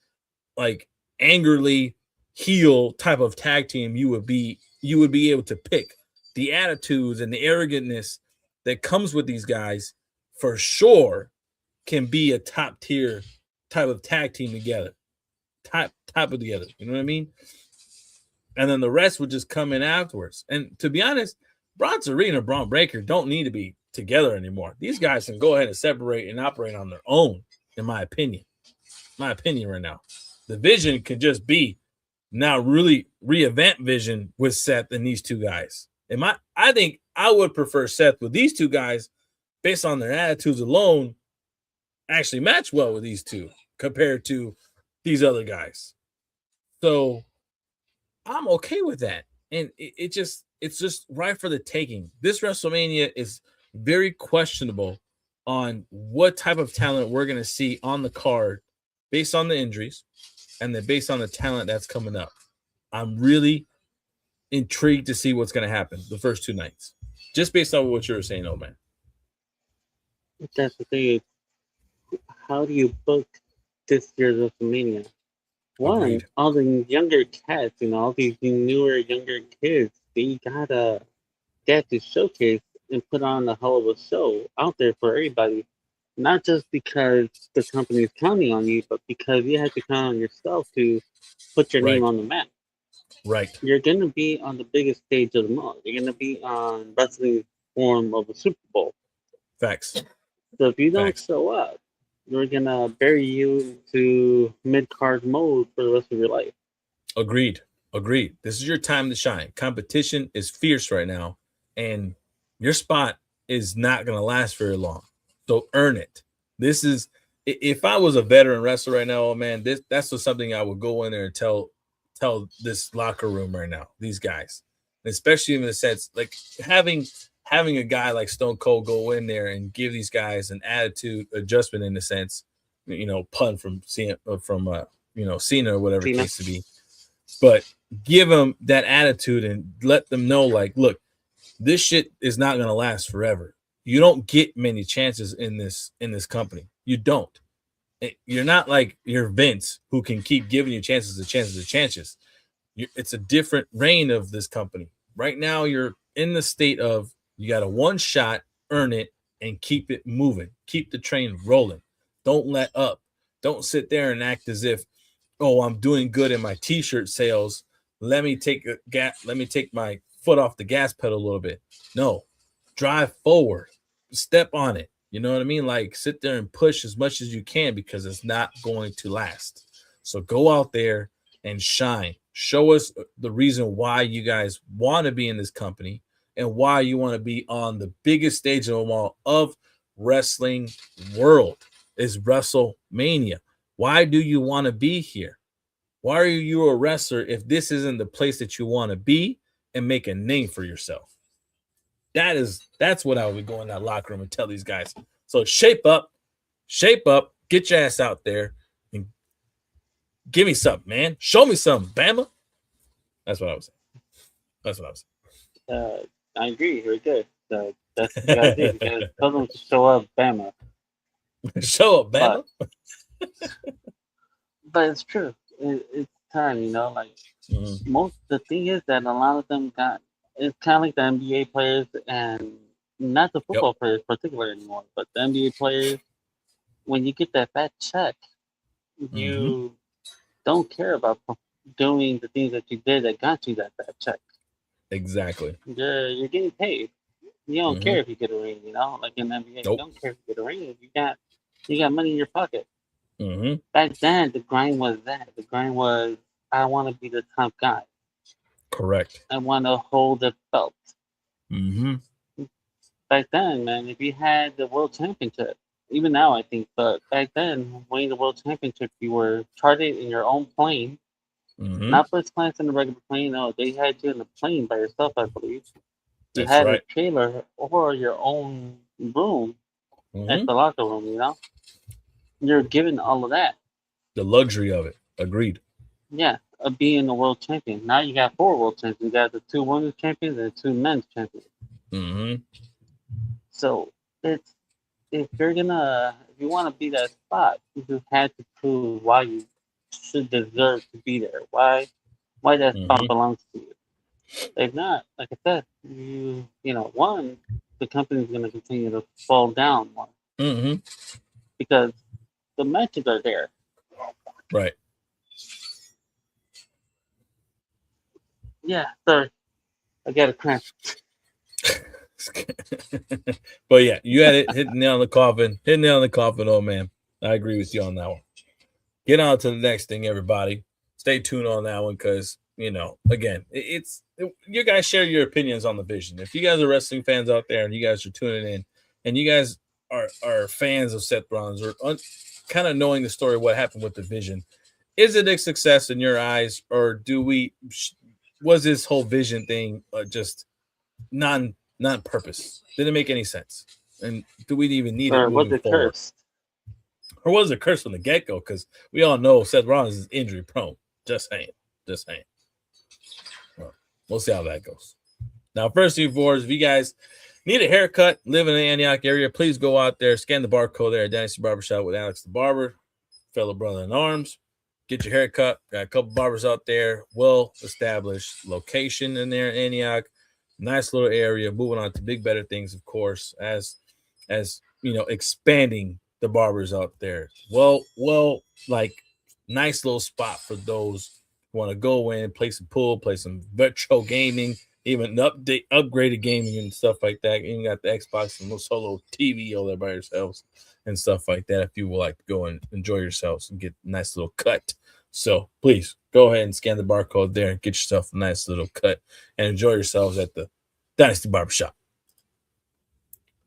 Speaker 1: like angrily heel type of tag team, you would be able to pick. The attitudes and the arrogantness that comes with these guys for sure can be a top tier type of tag team together. Type of together. You know what I mean? And then the rest would just come in afterwards. And to be honest, Braun Serena and Braun Breaker don't need to be together anymore. These guys can go ahead and separate and operate on their own, in my opinion. My opinion right now. The vision could just be now really reinvent vision with Seth and these two guys. I think I would prefer Seth with these two guys based on their attitudes alone actually match well with these two compared to these other guys. So I'm okay with that. And it's just right for the taking. This WrestleMania is very questionable on what type of talent we're going to see on the card based on the injuries and then based on the talent that's coming up. I'm really intrigued to see what's going to happen the first two nights, just based on what you were saying, old man.
Speaker 2: That's the thing. How do you book this year's WrestleMania? One,
Speaker 1: Agreed.
Speaker 2: all the younger cats, all these newer, younger kids, they have to showcase and put on a hell of a show out there for everybody. Not just because the company is counting on you, but because you have to count on yourself to put your name on the map.
Speaker 1: Right.
Speaker 2: You're going to be on the biggest stage of them all. You're going to be on wrestling form of a Super Bowl.
Speaker 1: Facts.
Speaker 2: So if you don't show up, we're going to bury you into mid-card mode for the rest of your life.
Speaker 1: Agreed. This is your time to shine. Competition is fierce right now, and your spot is not going to last very long. So earn it. This is, if I was a veteran wrestler right now, oh man, that's just something I would go in there and tell this locker room right now, these guys, especially in the sense like having a guy like Stone Cold go in there and give these guys an attitude adjustment in the sense, pun from Cena or whatever the case to be, but give them that attitude and let them know, like, look, this shit is not going to last forever. You don't get many chances in this company. You don't. You're not like your Vince who can keep giving you chances. It's a different reign of this company. Right now, you're in the state of you got a one shot, earn it, and keep it moving. Keep the train rolling. Don't let up. Don't sit there and act as if, oh, I'm doing good in my T-shirt sales. Let me take my foot off the gas pedal a little bit. No, drive forward. Step on it. You know what I mean? Like, sit there and push as much as you can because it's not going to last. So go out there and shine. Show us the reason why you guys want to be in this company and why you want to be on the biggest stage of them all of wrestling world is WrestleMania. Why do you want to be here? Why are you a wrestler if this isn't the place that you want to be and make a name for yourself? That's what I would go in that locker room and tell these guys. So shape up, get your ass out there and give me something, man. Show me something, Bama. That's what I was saying.
Speaker 2: I agree. Very good. So that's what I did. You gotta tell them to show up, Bama.
Speaker 1: Show up, Bama.
Speaker 2: But it's true. It's time, the thing is that a lot of them it's kind of like the NBA players and not the football players particularly anymore, but the NBA players, when you get that fat check, you don't care about doing the things that you did that got you that fat check.
Speaker 1: Exactly.
Speaker 2: You're getting paid. You don't care if you get a ring, like in the NBA. You don't care if you get a ring. You got money in your pocket. Back then, the grind was that. The grind was, I want to be the top guy.
Speaker 1: Correct.
Speaker 2: I want to hold the belt. Back then, man, if you had the world championship, even now I think, but back then, winning the world championship, you were chartered in your own plane. Not first class in the regular plane. No, they had you in the plane by yourself, I believe. You had a trailer or your own room at the locker room, You're given all of that.
Speaker 1: The luxury of it. Agreed.
Speaker 2: Yeah, of being a world champion. Now you got 4 world champions. You got the 2 women's champions and 2 men's champions. So it's if you want to be that spot, you just had to prove why you should deserve to be there. Why that spot
Speaker 1: Mm-hmm.
Speaker 2: belongs to you. If not, like I said, one, the company's going to continue to fall down more
Speaker 1: Mm-hmm.
Speaker 2: because the matches are there.
Speaker 1: Right.
Speaker 2: Yeah, sorry, I got a cramp.
Speaker 1: But yeah, you had it hit the nail on the coffin. Hit the nail on the coffin, oh man. I agree with you on that one. Get on to the next thing, everybody. Stay tuned on that one because, again, you guys share your opinions on the vision. If you guys are wrestling fans out there and you guys are tuning in and you guys are fans of Seth Rollins or kind of knowing the story of what happened with the vision, is it a success in your eyes or was this whole vision thing just non-purpose? Didn't make any sense. And do we even need it
Speaker 2: Or was
Speaker 1: moving
Speaker 2: it
Speaker 1: forward?
Speaker 2: cursed?
Speaker 1: Or was it a curse from the get-go? Because we all know Seth Rollins is injury prone. Just saying. Just saying. Well, we'll see how that goes. Now, first thing forward, if you guys need a haircut, live in the Antioch area, please go out there, scan the barcode there at Dynasty Barbershop with Alex the Barber, fellow brother in arms. Get your haircut. Got a couple barbers out there, well-established location in there in Antioch. Nice little area. Moving on to big, better things, of course, as expanding the barbers out there. Like nice little spot for those who want to go in, play some pool, play some retro gaming, even upgraded gaming and stuff like that. Even got the Xbox and solo TV all there by yourselves and stuff like that. If you would like to go and enjoy yourselves and get a nice little cut. So please go ahead and scan the barcode there and get yourself a nice little cut and enjoy yourselves at the Dynasty Barbershop.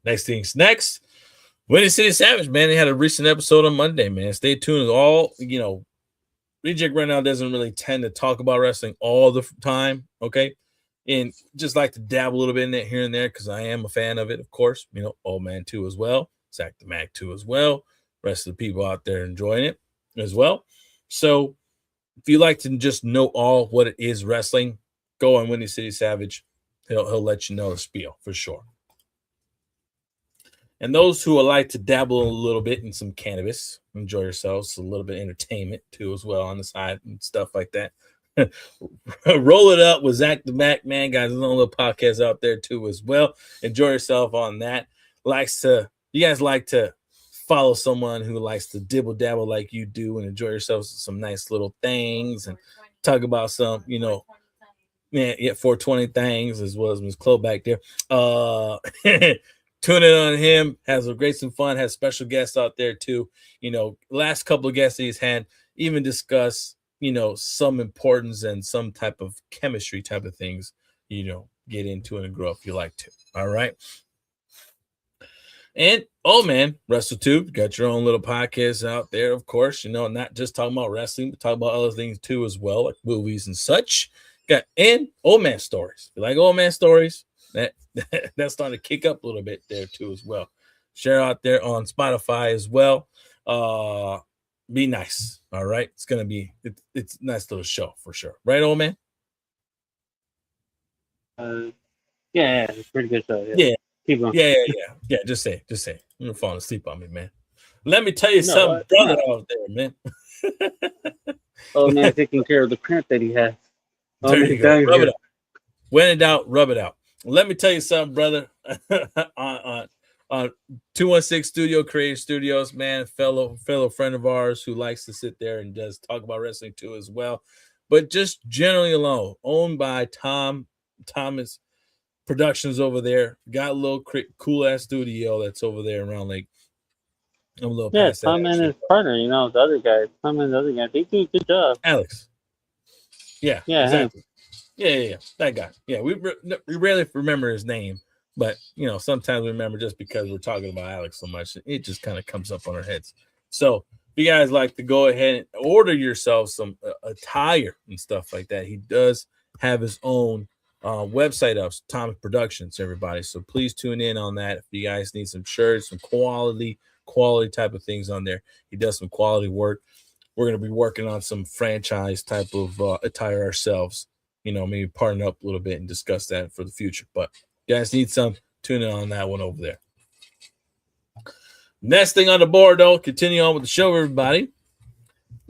Speaker 1: Next thing's next. Windy City Savage, man. They had a recent episode on Monday, man. Stay tuned. Reject right now doesn't really tend to talk about wrestling all the time, okay? And just like to dabble a little bit in it here and there because I am a fan of it, of course. Old Man 2 as well. Zach the Mac 2 as well. Rest of the people out there enjoying it as well. So if you like to just know all what it is wrestling, go on Windy City Savage. He'll let you know the spiel for sure. And those who would like to dabble a little bit in some cannabis, enjoy yourselves, a little bit of entertainment too as well on the side and stuff like that. Roll it up with Zach the Mac, man. Guys, there's a little podcast out there too as well. Enjoy yourself on that. You guys like to follow someone who likes to dibble dabble like you do and enjoy yourselves with some nice little things and talk about some, man, 420 things as well as Ms. Chloe back there. Tune in on him. Has some fun. Has special guests out there too. Last couple of guests he's had even discuss, some importance and some type of chemistry type of things, get into it and grow if you like to. All right. And man, WrestleTube, got your own little podcast out there, of course. Not just talking about wrestling, but talking about other things too as well, like movies and such. And old man stories. If you like old man stories, that's starting to kick up a little bit there too as well. Share out there on Spotify as well. Be nice. All right. It's gonna be it's a nice little show for sure. Right, old man?
Speaker 2: Yeah, it's a pretty good show.
Speaker 1: Yeah.
Speaker 2: Keep going.
Speaker 1: Yeah. Just say. You're falling asleep on me, man. Let me tell you something, brother out there, man.
Speaker 2: Oh man, taking care of the cramp that he has.
Speaker 1: There you go. Rub it out. When in doubt, rub it out. Let me tell you something, brother. on 216 Studio Creative Studios, man, fellow friend of ours who likes to sit there and does talk about wrestling too as well, but just generally alone, owned by Thomas Productions over there. Got a little cool ass studio that's over there around Lake. I'm a little past that.
Speaker 2: Tom and his partner, the other guy. Tom and the other guy, they do a good job.
Speaker 1: Alex. Yeah, exactly. Yeah, that guy. Yeah, we rarely remember his name, but sometimes we remember just because we're talking about Alex so much. It just kind of comes up on our heads. So if you guys like to go ahead and order yourself some attire and stuff like that, he does have his own website up, Thomas Productions, everybody. So please tune in on that. If you guys need some shirts, some quality type of things on there, he does some quality work. We're going to be working on some franchise type of attire ourselves, maybe partner up a little bit and discuss that for the future. But you guys need some, tune in on that one over there. Next thing on the board, though, continue on with the show, everybody.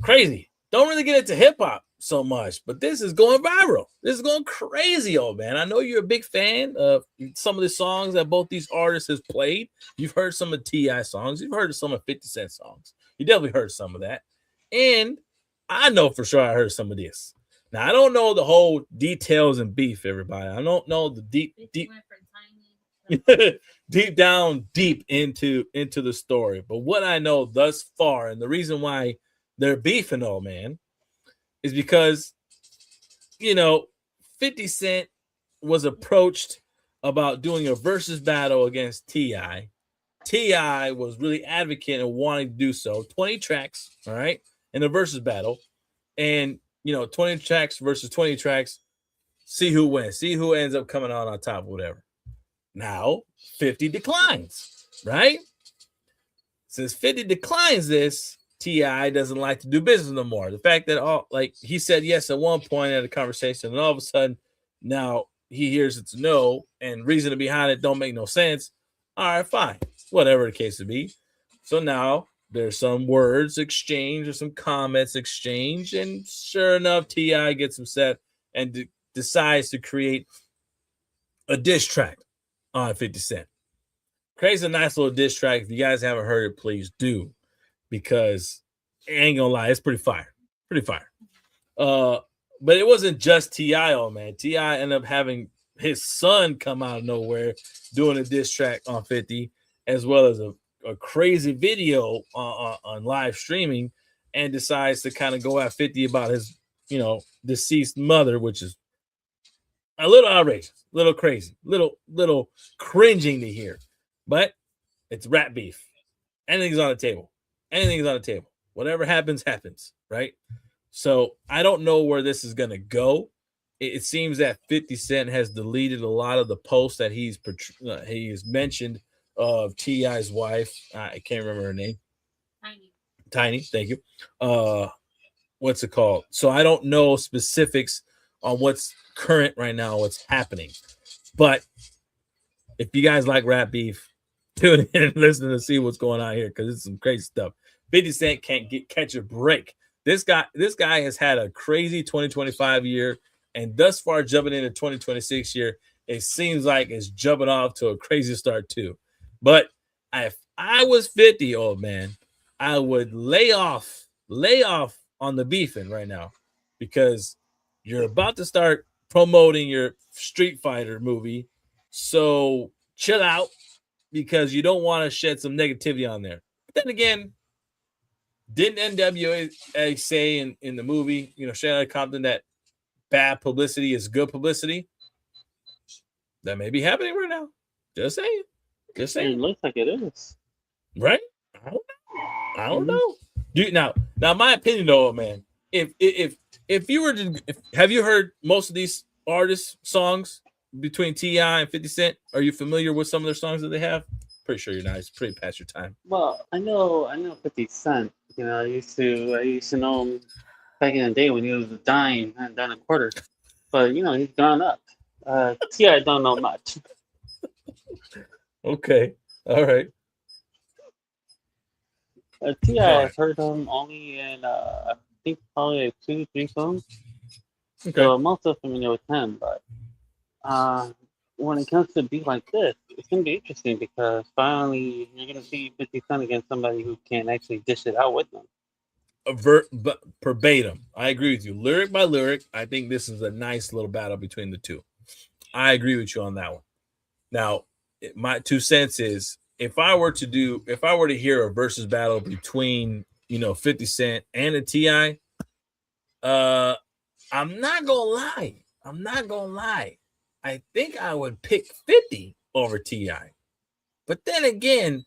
Speaker 1: Crazy. Don't really get into hip hop so much, but this is going viral. This is going crazy, old man. I know you're a big fan of some of the songs that both these artists has played. You've heard some of T.I. songs. You've heard some of 50 Cent songs. You definitely heard some of that. And I know for sure I heard some of this. Now, I don't know the whole details and beef, everybody. I don't know the deep deep down deep into the story. But what I know thus far, and the reason why they're beefing, old man, is because 50 Cent was approached about doing a versus battle against T.I. T.I. was really advocate and wanting to do so. 20 tracks, all right, in a versus battle. And 20 tracks versus 20 tracks, see who wins, see who ends up coming out on top, whatever. Now, 50 declines, right? Since 50 declines this, T.I. doesn't like to do business no more. The fact that he said yes at one point at a conversation, and all of a sudden now he hears it's no, and reason behind it don't make no sense. All right, fine, whatever the case may be. So now there's some words exchange or some comments exchange, and sure enough, T.I. gets upset and decides to create a diss track on 50 Cent. Creates a nice little diss track. If you guys haven't heard it, please do, because I ain't gonna lie, it's pretty fire. Pretty fire. But it wasn't just T.I., oh man. T.I. ended up having his son come out of nowhere doing a diss track on 50, as well as a crazy video on live streaming, and decides to kind of go at 50 about his, deceased mother, which is a little outrageous, a little crazy, little cringing to hear. But it's rap beef. Anything's on the table. Anything's on the table. Whatever happens, happens, right? So I don't know where this is going to go. It seems that 50 Cent has deleted a lot of the posts that he's mentioned of T.I.'s wife. I can't remember her name. Tiny, thank you. What's it called? So I don't know specifics on what's current right now, what's happening. But if you guys like rap beef, tune in and listen to see what's going on here, because it's some crazy stuff. 50 Cent can't catch a break. This guy has had a crazy 2025 year, and thus far jumping into 2026 year, it seems like it's jumping off to a crazy start too. But if I was 50, old man, I would lay off on the beefing right now, because you're about to start promoting your Street Fighter movie. So chill out, because you don't want to shed some negativity on there. But then again, didn't NWA say in the movie, Shannon Compton, that bad publicity is good publicity? That may be happening right now. Just saying.
Speaker 2: It looks like it is.
Speaker 1: Right? I don't know. Now my opinion though, man, if you were to, have you heard most of these artists' songs between T.I. and 50 Cent? Are you familiar with some of their songs that they have? Pretty sure you're not. It's pretty past your time.
Speaker 2: Well, I know 50 Cent. I used to know him back in the day when he was a dime and a quarter. But he's gone up. T.I. don't know much.
Speaker 1: Okay. All right.
Speaker 2: T.I. I've heard him only in I think probably like 2-3 songs.
Speaker 1: Okay.
Speaker 2: So I'm also familiar with him, but when it comes to beat like this, it's gonna be interesting, because finally you're gonna see 50 Cent against somebody who can actually dish it out with them.
Speaker 1: But verbatim, I agree with you. Lyric by lyric, I think this is a nice little battle between the two. I agree with you on that one. Now, my 2 cents is, if I were to hear a versus battle between 50 Cent and a T.I., I'm not gonna lie. I think I would pick 50 over T.I. But then again,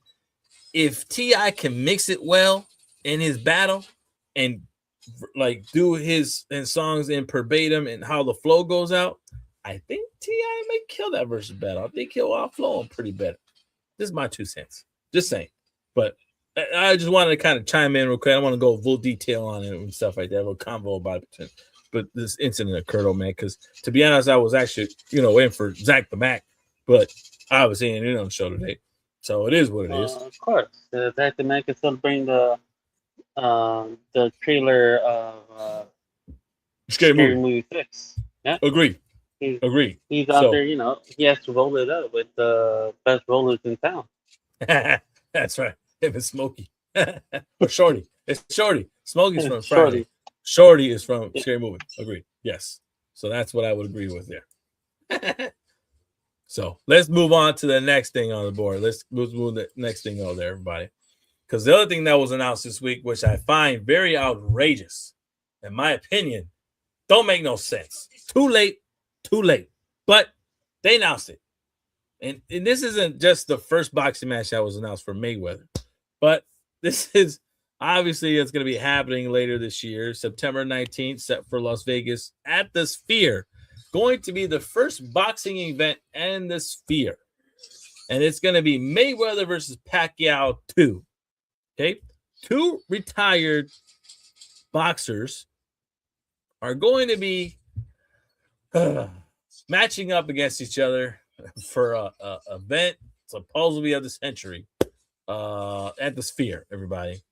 Speaker 1: if T.I. can mix it well in his battle and like do his songs in verbatim and how the flow goes out, I think T.I. may kill that versus battle. I think he'll outflow him pretty better. This is my 2 cents. Just saying. But I just wanted to kind of chime in real quick. I don't want to go full detail on it and stuff like that. A little convo about it. But this incident occurred, oh man, because to be honest, I was actually, waiting for Zach the Mac, but I was seeing it on the show today. So it is what it is.
Speaker 2: Of course, that the man can still bring the trailer of
Speaker 1: Scary
Speaker 2: Scary
Speaker 1: movie.
Speaker 2: Movie 6. Yeah,
Speaker 1: Agree.
Speaker 2: he's
Speaker 1: Agree.
Speaker 2: he's out
Speaker 1: So
Speaker 2: there. He has to roll it up with the best rollers in town.
Speaker 1: that's right. If it's Smokey or Shorty, it's Shorty. Smokey's from Friday.
Speaker 2: Shorty.
Speaker 1: Shorty is from
Speaker 2: Yeah.
Speaker 1: Scary Movie. Agreed. Yes. So that's what I would agree with there. So let's move on to the next thing on the board. Let's move the next thing over there, everybody. Because the other thing that was announced this week, which I find very outrageous, in my opinion, don't make no sense. Too late. But they announced it. And this isn't just the first boxing match that was announced for Mayweather, but this is obviously it's going to be happening later this year, September 19th, set for Las Vegas at the Sphere. Going to be the first boxing event in the Sphere. And it's going to be Mayweather versus Pacquiao 2. Okay? 2 retired boxers are going to be matching up against each other for a event supposedly of the century at the Sphere, everybody.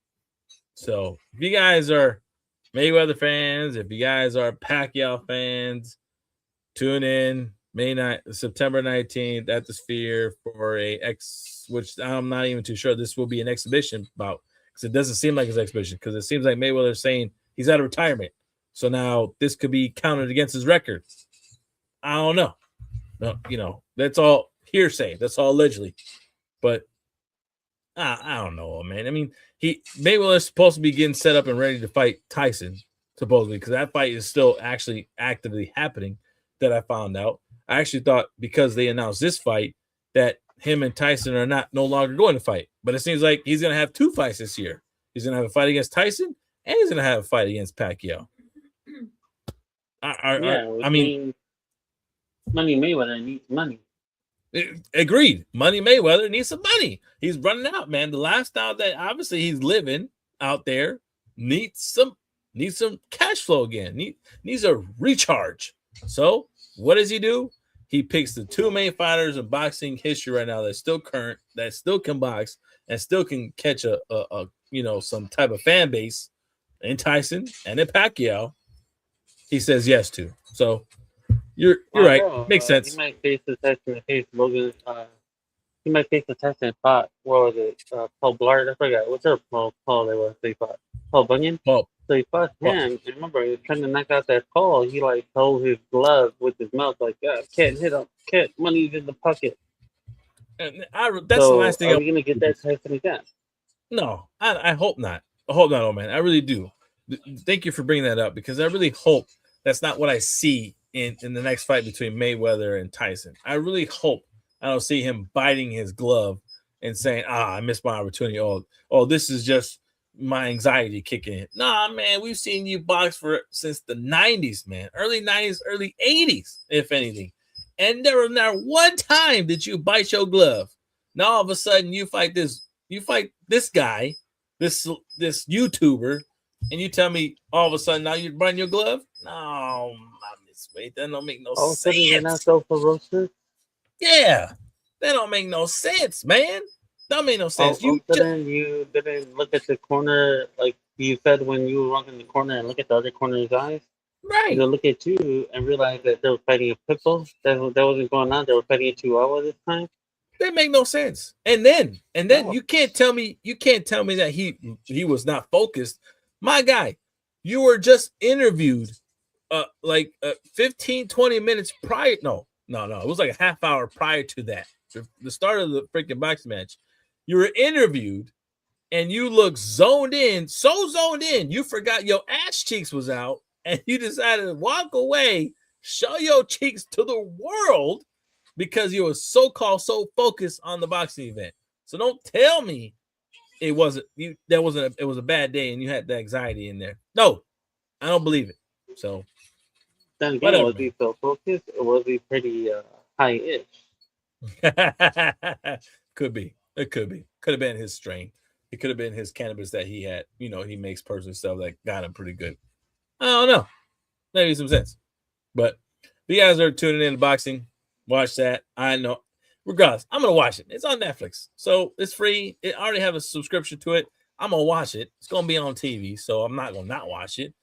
Speaker 1: So if you guys are Mayweather fans, if you guys are Pacquiao fans, tune in September 19th at the Sphere for which I'm not even too sure this will be an exhibition about, because it doesn't seem like it's an exhibition, because it seems like Mayweather's saying he's out of retirement. So now this could be counted against his record. I don't know. No, that's all hearsay. That's all allegedly. But I don't know, man. I mean, Mayweather's supposed to be getting set up and ready to fight Tyson, supposedly, because that fight is still actually actively happening, that I found out. I actually thought because they announced this fight that him and Tyson are no longer going to fight. But it seems like he's going to have 2 fights this year. He's going to have a fight against Tyson, and he's going to have a fight against Pacquiao. I mean,
Speaker 2: Money Mayweather needs money.
Speaker 1: Agreed. Money Mayweather needs some money. He's running out, man. The lifestyle that obviously he's living out there needs some cash flow again. Needs a recharge. So what does he do? He picks the 2 main fighters in boxing history right now that's still current, that still can box, and still can catch a some type of fan base in Tyson and in Pacquiao. He says yes to. So you're right. Makes sense.
Speaker 2: He might face the test in case Logan. He might face the test and fought. What was it? Paul Blart. I forgot. What's up, Paul they were. They fought Paul Bunyan.
Speaker 1: Paul.
Speaker 2: So he fought him. Remember, he was trying to knock out that Paul. He held his glove with his mouth can't hit him. Can't. Money's in the pocket.
Speaker 1: And that's the last thing.
Speaker 2: Are we gonna get that Tyson again?
Speaker 1: No, I hope not. I hope not, old man. I really do. Thank you for bringing that up, because I really hope that's not what I see in the next fight between Mayweather and Tyson. I really hope I don't see him biting his glove and saying, I missed my opportunity. Oh, this is just my anxiety kicking in. Nah, man, we've seen you box since the 90s, man. Early 90s, early 80s, if anything. And there was not one time that you bite your glove. Now all of a sudden you fight this guy, this YouTuber, and you tell me all of a sudden now you're biting your glove? No, wait, that don't make no sense.
Speaker 2: You're not so ferocious?
Speaker 1: Yeah, that don't make no sense, man. That make no sense.
Speaker 2: You didn't look at the corner like you said when you were walking the corner and look at the other corner's eyes?
Speaker 1: Right.
Speaker 2: They'll look at you and realize that they were fighting a pit bull. That wasn't going on. They were fighting a chihuahua this time.
Speaker 1: That make no sense. And then you can't tell me that he was not focused. My guy, you were just interviewed 15, 20 minutes prior. No. It was like a half hour prior to that. The start of the freaking boxing match. You were interviewed and you look zoned in, so zoned in, you forgot your ass cheeks was out and you decided to walk away, show your cheeks to the world because you were so focused on the boxing event. So don't tell me it was a bad day and you had the anxiety in there. No, I don't believe it. So
Speaker 2: then again, was he so focused or was he pretty high-ish?
Speaker 1: Could be. It could be. Could have been his strain. It could have been his cannabis that he had. He makes personal stuff that got him pretty good. I don't know. Maybe some sense. But if you guys are tuning in to boxing, watch that. I know. regardless, I'm gonna watch it. It's on Netflix, so it's free. I already have a subscription to it. I'm gonna watch it. It's gonna be on TV, so I'm not gonna not watch it.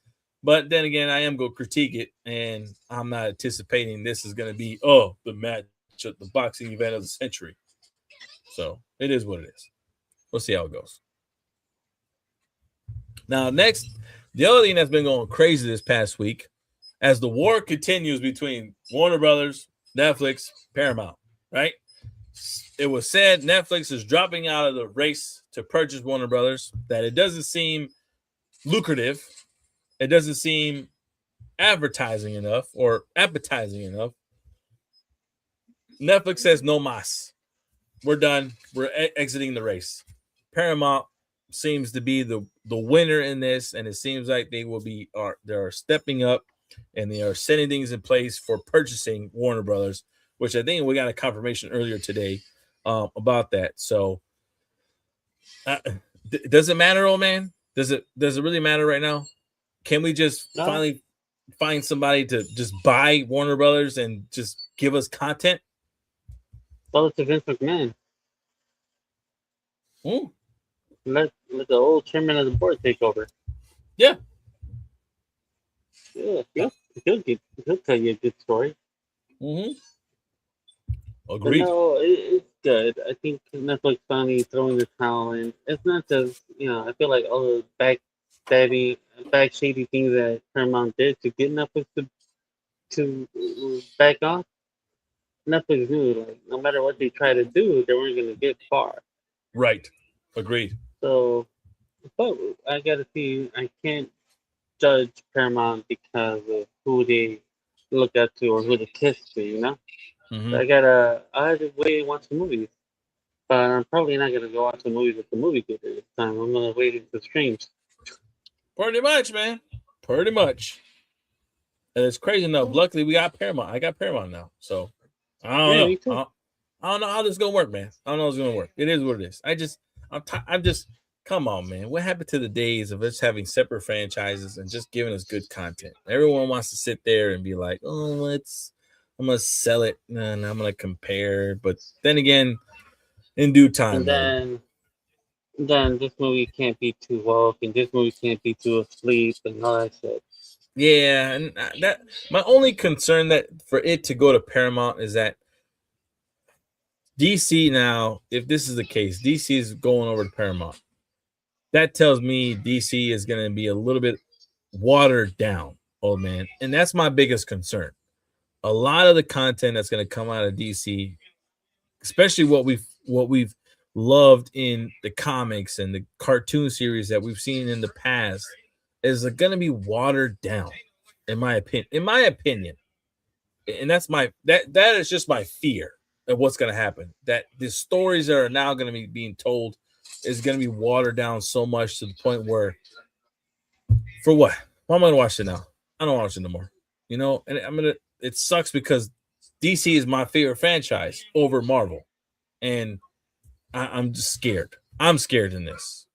Speaker 1: But then again, I am gonna critique it, and I'm not anticipating this is gonna be the match, the boxing event of the century. So it is what it is. We'll see how it goes. Now, next, the other thing that's been going crazy this past week, as the war continues between Warner Brothers, Netflix, Paramount, right? It was said Netflix is dropping out of the race to purchase Warner Brothers, that it doesn't seem lucrative. It doesn't seem advertising enough or appetizing enough. Netflix says no mas. We're done. We're exiting the race. Paramount seems to be the winner in this, and it seems like they are stepping up, and they are setting things in place for purchasing Warner Brothers, which I think we got a confirmation earlier today about that. So does it matter, old man? Does it really matter right now? Can we just finally find somebody to just buy Warner Brothers and just give us content?
Speaker 2: Well, it's a Vince McMahon.
Speaker 1: Mm.
Speaker 2: Let the old chairman of the board take over.
Speaker 1: Yeah.
Speaker 2: Yeah, he'll tell you a good story.
Speaker 1: Mm-hmm.
Speaker 2: But
Speaker 1: Agreed.
Speaker 2: no, it's good. I think Netflix finally throwing the towel in. It's not just, I feel like all the back shady things that Paramount did to get Netflix to back off. Netflix knew, like, no matter what they try to do, they weren't going to get far.
Speaker 1: Right. Agreed.
Speaker 2: So, but I got to see, I can't judge Paramount because of who they look up to or who they kiss to,
Speaker 1: Mm-hmm.
Speaker 2: So I have to wait and watch the movies. But I'm probably not gonna go watch the movies at the movie theater this time. I'm gonna wait until streams.
Speaker 1: Pretty much, man. Pretty much. And it's crazy enough. Luckily, we got Paramount. I got Paramount now, so I don't know.
Speaker 2: Me too.
Speaker 1: I don't know how this is gonna work, man. I don't know how it's gonna work. It is what it is. I'm just. Come on, man. What happened to the days of us having separate franchises and just giving us good content? Everyone wants to sit there and be like, "Oh, I'm gonna sell it and I'm gonna compare." But then again, in due time,
Speaker 2: And then this movie can't be too woke, and this movie can't be too asleep, and all that shit.
Speaker 1: Yeah, and that my only concern that for it to go to Paramount is that DC now, if this is the case, DC is going over to Paramount. That tells me DC is going to be a little bit watered down, old man. And that's my biggest concern. A lot of the content that's going to come out of DC, especially what we've loved in the comics and the cartoon series that we've seen in the past, is going to be watered down, in my opinion. And that's that is just my fear of what's going to happen. That the stories that are now going to be being told is going to be watered down so much to the point where, for what? Why am I going to watch it now? I don't watch it no more. And it sucks because DC is my favorite franchise over Marvel. And I'm just scared. I'm scared in this.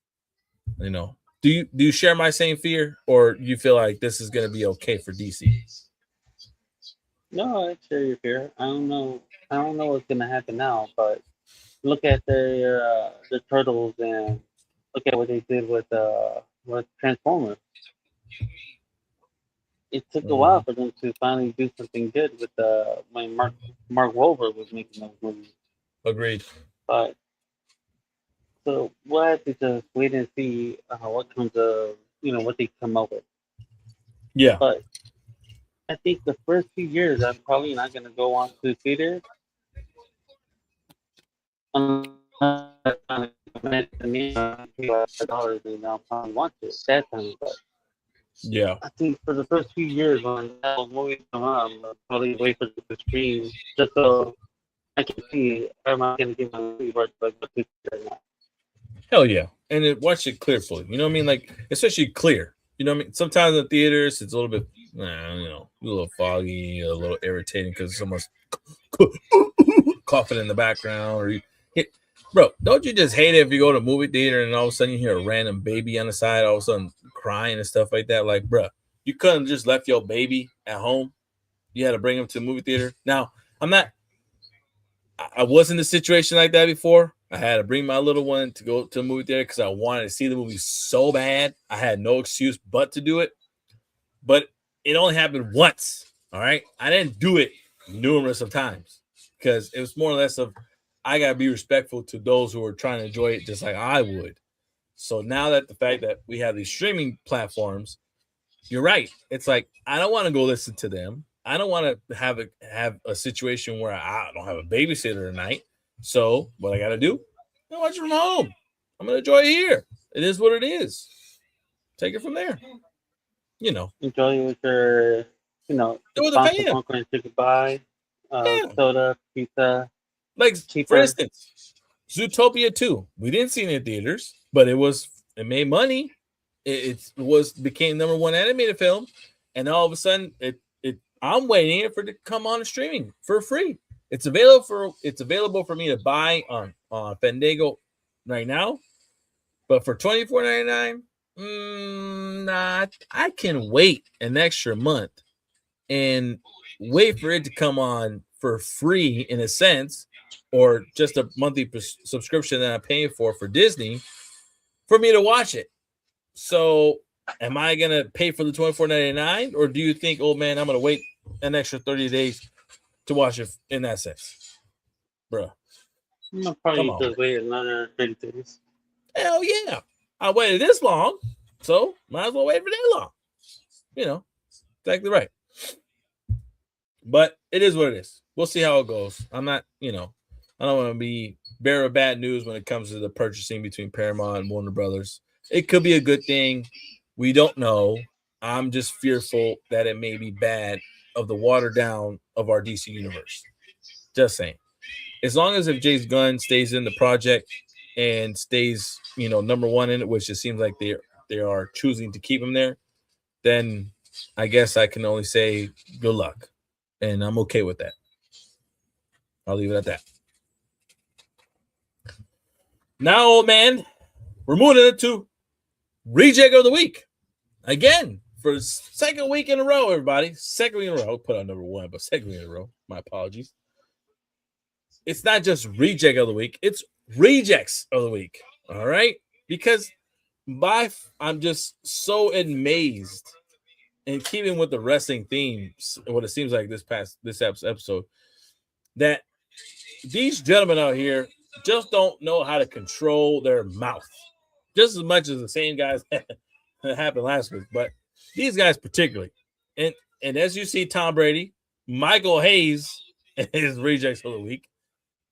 Speaker 1: Do you share my same fear, or do you feel like this is going to be okay for DC?
Speaker 2: No, I share your fear. I don't know. I don't know what's gonna happen now, but look at the turtles and look at what they did with Transformers. It took a while for them to finally do something good with when Mark Wahlberg was making those movies.
Speaker 1: Agreed.
Speaker 2: But so we'll have to just wait and see what comes of what they come up with.
Speaker 1: Yeah.
Speaker 2: But I think the first few years I'm probably not gonna go on to the theater unless to me $5 and I'll probably watch it that time. But
Speaker 1: Yeah.
Speaker 2: I think for the first few years when those movies come out, I'll probably wait for the stream just so I can see am I gonna get my movie worth like the theater or not.
Speaker 1: Hell yeah. And watch it clear fully. You know what I mean? Like, especially clear. You know what I mean? Sometimes in theaters, it's a little bit, a little foggy, a little irritating because someone's coughing in the background. Bro, don't you just hate it if you go to a movie theater and all of a sudden you hear a random baby on the side, all of a sudden crying and stuff like that? Like, bro, you couldn't just left your baby at home. You had to bring him to the movie theater. Now, I'm not I was in a situation like that before. I had to bring my little one to go to a movie theater because I wanted to see the movie so bad. I had no excuse but to do it. But it only happened once. All right. I didn't do it numerous of times because it was more or less of I gotta be respectful to those who are trying to enjoy it just like I would. So now that the fact that we have these streaming platforms, you're right. It's like I don't want to go listen to them. I don't want to have a situation where I don't have a babysitter tonight. So what I got to do? I watch it from home. I'm gonna enjoy it here. It is what it is. Take it from there. You know,
Speaker 2: Enjoy it with your,
Speaker 1: do with the
Speaker 2: sponsor
Speaker 1: fam.
Speaker 2: popcorn, say goodbye,
Speaker 1: Yeah.
Speaker 2: soda, pizza,
Speaker 1: Like for
Speaker 2: cheaper.
Speaker 1: instance, Zootopia 2. We didn't see it in theaters, but it made money. It was became number one animated film, and all of a sudden it I'm waiting for it to come on streaming for free. It's available for me to buy on Fandango right now, but for $24.99, nah, I can wait an extra month and wait for it to come on for free in a sense, or just a monthly subscription that I'm paying for Disney for me to watch it. So, am I gonna pay for the $24.99, or do you think, oh man, I'm gonna wait an extra 30 days to watch it in that sense, bruh?
Speaker 2: I'll
Speaker 1: Come
Speaker 2: probably
Speaker 1: on, man.
Speaker 2: just wait another 30 days.
Speaker 1: Hell yeah, I waited this long, so might as well wait for that long. You know, exactly right. But it is what it is. We'll see how it goes. I'm not, I don't want to be bearer of bad news when it comes to the purchasing between Paramount and Warner Brothers. It could be a good thing. We don't know. I'm just fearful that it may be bad of the water down of our DC universe. Just saying. As long as if James Gunn stays in the project and stays, number one in it, which it seems like they are choosing to keep him there, then I guess I can only say good luck. And I'm okay with that. I'll leave it at that. Now, old man, we're moving into Reject of the Week. Again, for the second week in a row, everybody. Second week in a row. Put on number one, but second week in a row. My apologies. It's not just Reject of the Week, it's Rejects of the Week. All right? Because I'm just so amazed, in keeping with the wrestling theme, what it seems like this episode, that these gentlemen out here just don't know how to control their mouth, just as much as the same guys that happened last week. But these guys particularly, and as you see, Tom Brady, Michael Hayes, is Rejects of the Week.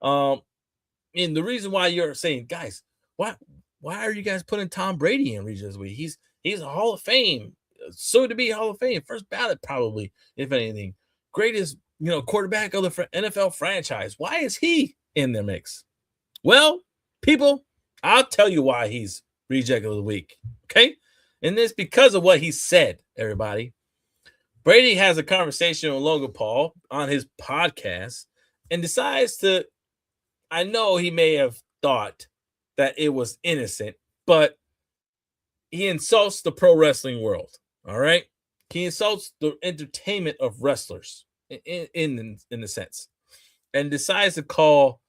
Speaker 1: And the reason why you're saying, guys, why are you guys putting Tom Brady in Rejects of the Week? He's a Hall of Fame, soon to be Hall of Fame, first ballot probably, if anything, greatest quarterback of the NFL franchise. Why is he in the mix? Well, people, I'll tell you why he's Reject of the Week. Okay, and it's because of what he said. Everybody, Brady has a conversation with Logan Paul on his podcast and decides to. I know he may have thought that it was innocent, but he insults the pro wrestling world. All right, he insults the entertainment of wrestlers in a sense, and decides to call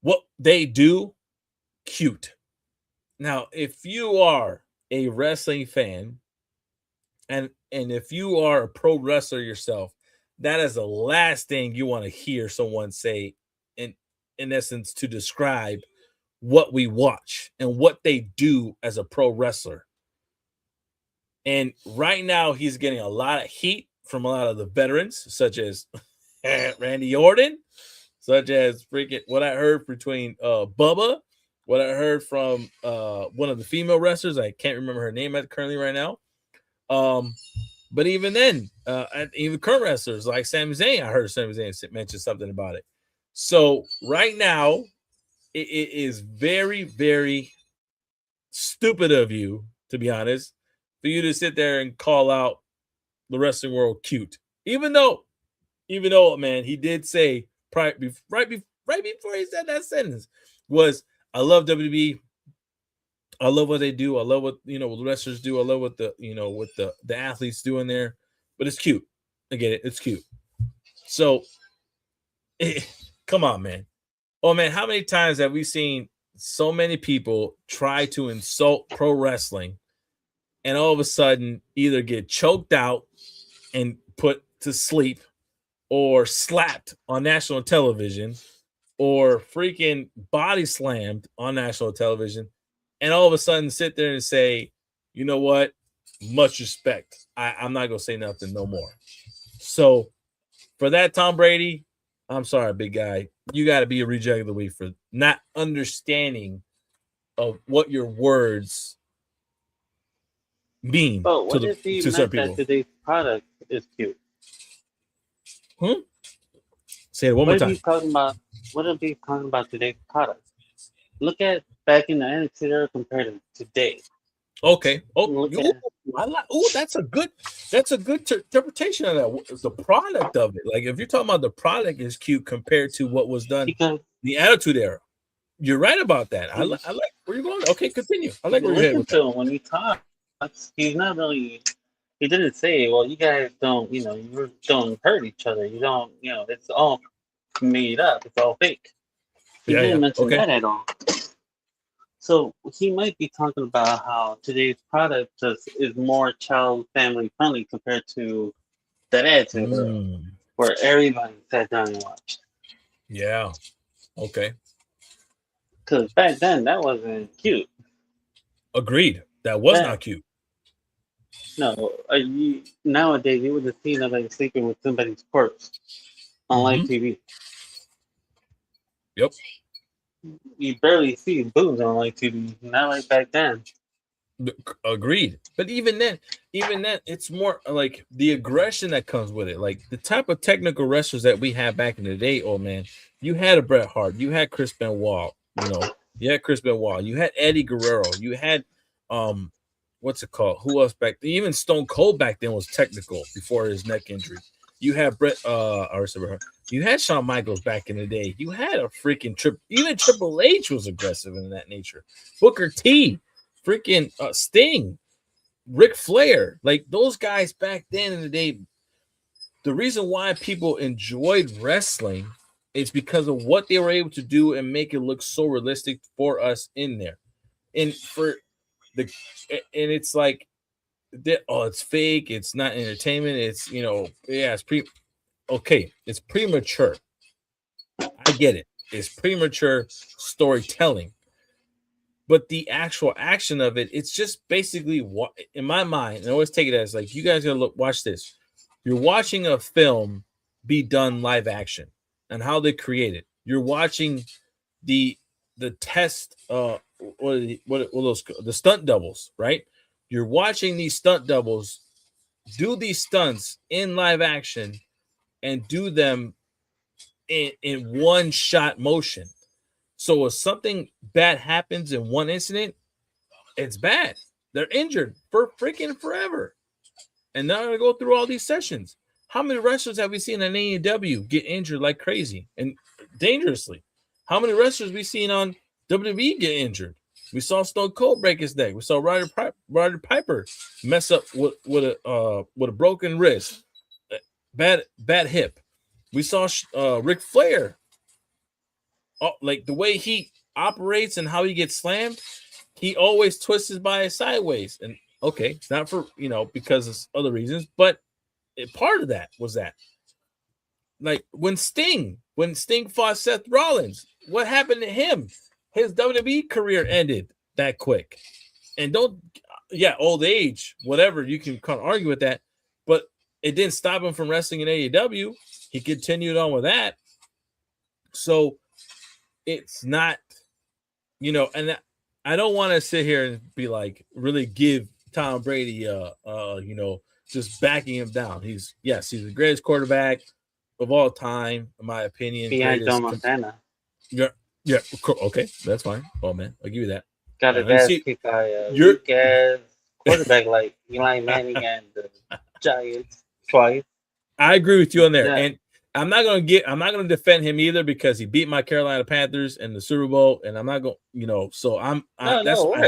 Speaker 1: what they do cute. Now, if you are a wrestling fan, and if you are a pro wrestler yourself, that is the last thing you want to hear someone say in essence to describe what we watch and what they do as a pro wrestler. And right now he's getting a lot of heat from a lot of the veterans, such as Randy Orton, such as freaking what I heard between Bubba, what I heard from one of the female wrestlers. I can't remember her name currently right now. But even then, even current wrestlers like Sami Zayn, I heard Sami Zayn mention something about it. So right now, it is very, very stupid of you, to be honest, for you to sit there and call out the wrestling world cute. Even though, man, he did say right before he said that sentence was, "I love WWE. I love what they do. I love what what the wrestlers do. I love what what the athletes do in there. But it's cute. I get it. It's cute." So Come on, man. Oh man, how many times have we seen so many people try to insult pro wrestling and all of a sudden either get choked out and put to sleep or slapped on national television or freaking body slammed on national television and all of a sudden sit there and say, you know what? Much respect. I'm not going to say nothing no more. So for that, Tom Brady, I'm sorry, big guy. You got to be a reject of the week for not understanding of what your words mean
Speaker 2: But
Speaker 1: to
Speaker 2: what
Speaker 1: the
Speaker 2: if he
Speaker 1: to certain
Speaker 2: meant that
Speaker 1: people.
Speaker 2: today's product is cute?
Speaker 1: Say it one more
Speaker 2: What if
Speaker 1: time.
Speaker 2: he's talking about? What if he's talking about today's product? Look at back in the NXT era compared to today.
Speaker 1: Okay. Oh,
Speaker 2: Look at
Speaker 1: that's a good interpretation of that. The product of it, like if you're talking about the product is cute compared to what was done
Speaker 2: because
Speaker 1: the Attitude Era. You're right about that. I like where you're going. Okay, continue. I like
Speaker 2: you
Speaker 1: where you're headed
Speaker 2: listen
Speaker 1: with that.
Speaker 2: to him when he talks. He's not really. He didn't say, "Well, you guys don't, you don't hurt each other. You don't, it's all made up. It's all fake." He
Speaker 1: Yeah, yeah.
Speaker 2: didn't mention
Speaker 1: Okay.
Speaker 2: that at all. So he might be talking about how today's product just is more child family friendly compared to that Attitude Era, where everybody sat down and watched.
Speaker 1: Yeah. Okay.
Speaker 2: Because back then that wasn't cute.
Speaker 1: Agreed. That was
Speaker 2: That
Speaker 1: not cute.
Speaker 2: no, nowadays you would have seen somebody sleeping with somebody's corpse on live TV.
Speaker 1: Yep.
Speaker 2: You barely see boobs on live TV. Not like back then.
Speaker 1: Agreed. But even then, it's more like the aggression that comes with it. Like the type of technical wrestlers that we had back in the day. Oh man, you had a Bret Hart, you had Chris Benoit, you had Chris Benoit, you had Eddie Guerrero, you had what's it called? Who else back then? Even Stone Cold back then was technical before his neck injury. You had you had Shawn Michaels back in the day. You had a freaking even Triple H was aggressive in that nature. Booker T, freaking Sting, Ric Flair, like those guys back then in the day. The reason why people enjoyed wrestling is because of what they were able to do and make it look so realistic for us in there. And for the and it's like it's fake, it's not entertainment, it's it's premature. I get it. It's premature storytelling. But the actual action of it, it's just basically what in my mind, and I always take it as like you guys gotta watch this. You're watching a film be done live action and how they create it. You're watching the test what those the stunt doubles, right? You're watching these stunt doubles do these stunts in live action and do them in one shot motion. So if something bad happens in one incident, it's bad. They're injured for freaking forever. And now I go through all these sessions. How many wrestlers have we seen in AEW get injured like crazy and dangerously? How many wrestlers we seen on WWE get injured? We saw Stone Cold break his neck. We saw Roddy Piper mess up with a broken wrist, bad hip. We saw Ric Flair, like the way he operates and how he gets slammed. He always twists his body sideways, and okay, not for because of other reasons, but part of that was that. Like when Sting fought Seth Rollins, what happened to him? His WWE career ended that quick. And old age, whatever, you can kind of argue with that, but it didn't stop him from wrestling in AEW. He continued on with that. So it's not, and I don't want to sit here and be like, really give Tom Brady, just backing him down. He's the greatest quarterback of all time, in my opinion.
Speaker 2: Behind Joe
Speaker 1: Greatest.
Speaker 2: Montana.
Speaker 1: Yeah. Okay, that's fine. Oh man, I'll give you that.
Speaker 2: Got his ass kicked by a weak ass quarterback like Eli Manning and the Giants twice.
Speaker 1: I agree with you on there, and I'm not gonna defend him either because he beat my Carolina Panthers in the Super Bowl, and I'm not going, so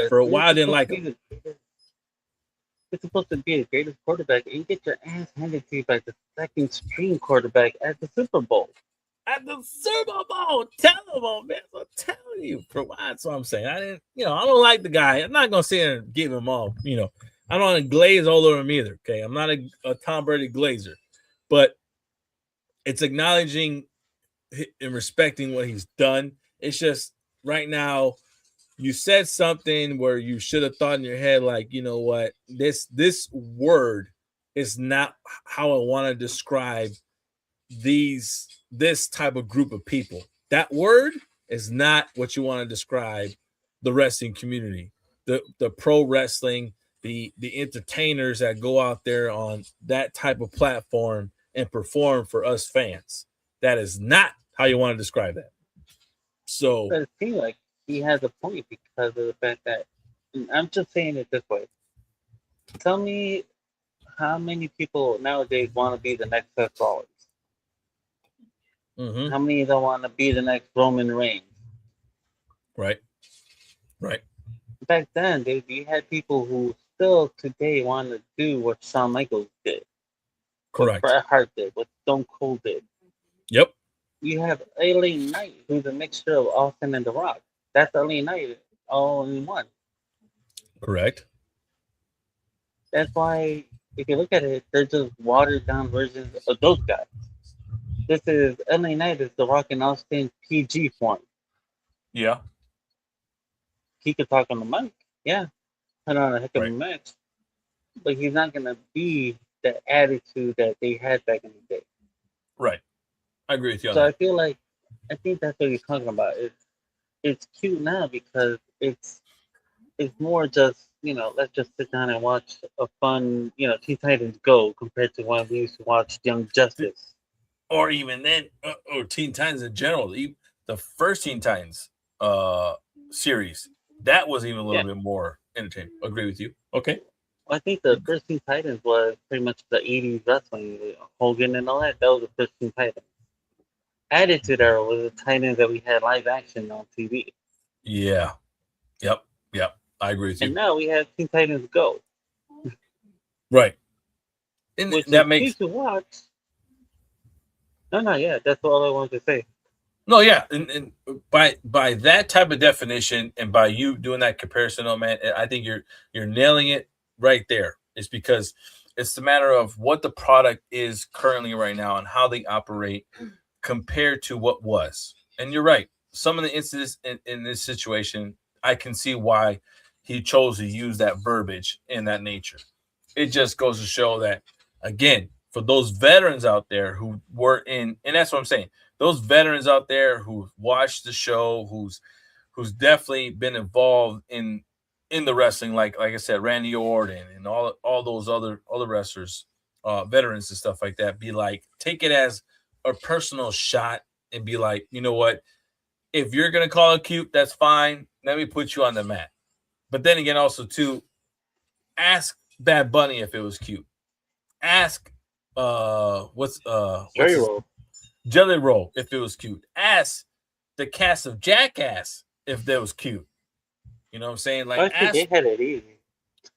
Speaker 1: for a while I didn't like him.
Speaker 2: It's supposed to be the greatest quarterback, and you get your ass handed to you by the second string quarterback at the Super Bowl.
Speaker 1: at the Super Bowl. Tell him, oh, man. I'm telling you. That's what I'm saying. I didn't, I don't like the guy. I'm not gonna sit here and give him all, I don't want to glaze all over him either. Okay. I'm not a Tom Brady glazer, but it's acknowledging and respecting what he's done. It's just right now you said something where you should have thought in your head, like, you know what, this word is not how I want to describe this type of group of people. That word is not what you want to describe the wrestling community, the pro wrestling, the entertainers that go out there on that type of platform and perform for us fans. That is not how you want to describe that. So,
Speaker 2: But it seems like he has a point because of the fact that, and I'm just saying it this way. Tell me how many people nowadays want to be the next Seth Rollins?
Speaker 1: mm-hmm.
Speaker 2: How many don't want to be the next Roman Reigns?
Speaker 1: Right. Right.
Speaker 2: Back then, you had people who still today want to do what Shawn Michaels did, what
Speaker 1: Correct.
Speaker 2: Bret Hart did, what Stone Cold did.
Speaker 1: Yep.
Speaker 2: You have LA Knight, who's a mixture of Austin and The Rock. That's LA Knight all in one.
Speaker 1: Correct.
Speaker 2: That's why, if you look at it, they're just watered down versions of those guys. This is LA Knight is The Rock and Austin PG form.
Speaker 1: Yeah.
Speaker 2: He could talk on the mic, yeah, put on a heck of a
Speaker 1: Right.
Speaker 2: match, but he's not gonna be the attitude that they had back in the day.
Speaker 1: Right. I agree with you on
Speaker 2: So
Speaker 1: that.
Speaker 2: I feel like I think that's what you're talking about. It's cute now because it's more just, let's just sit down and watch a fun, Teen Titans Go compared to when we used to watch Young Justice.
Speaker 1: Or even then, or Teen Titans in general. The first Teen Titans series, that was even a little
Speaker 2: Yeah.
Speaker 1: bit more entertaining. Agree with you. Okay.
Speaker 2: Well, I think the first Teen Titans was pretty much the 80s wrestling, Hogan and all that. That was the first Teen Titans. Attitude Era was the Titans that we had live action on TV.
Speaker 1: Yeah. Yep. Yep. I agree with
Speaker 2: And
Speaker 1: you.
Speaker 2: now we have Teen Titans Go,
Speaker 1: Right. And
Speaker 2: which
Speaker 1: that
Speaker 2: is
Speaker 1: makes
Speaker 2: cute to watch. No, yeah, that's all I wanted to say.
Speaker 1: no, yeah, and by that type of definition, and by you doing that comparison, oh man, I think you're nailing it right there. It's because it's a matter of what the product is currently right now and how they operate compared to what was. And you're right. Some of the incidents in this situation, I can see why he chose to use that verbiage in that nature. It just goes to show that, again, for those veterans out there who were in, and that's what I'm saying, those veterans out there who watched the show, who's definitely been involved in the wrestling, like I said, Randy Orton and all those other wrestlers, veterans and stuff like that, be like, take it as a personal shot and be like, you know what? If you're gonna call it cute, that's fine. Let me put you on the mat. But then again, also too, ask Bad Bunny if it was cute. Ask what's
Speaker 2: Jerry
Speaker 1: his
Speaker 2: Roll.
Speaker 1: Jelly Roll if it was cute. Ask the cast of Jackass if that was cute. You know what I'm saying? Like,
Speaker 2: Actually, they
Speaker 1: ask.
Speaker 2: had it easy.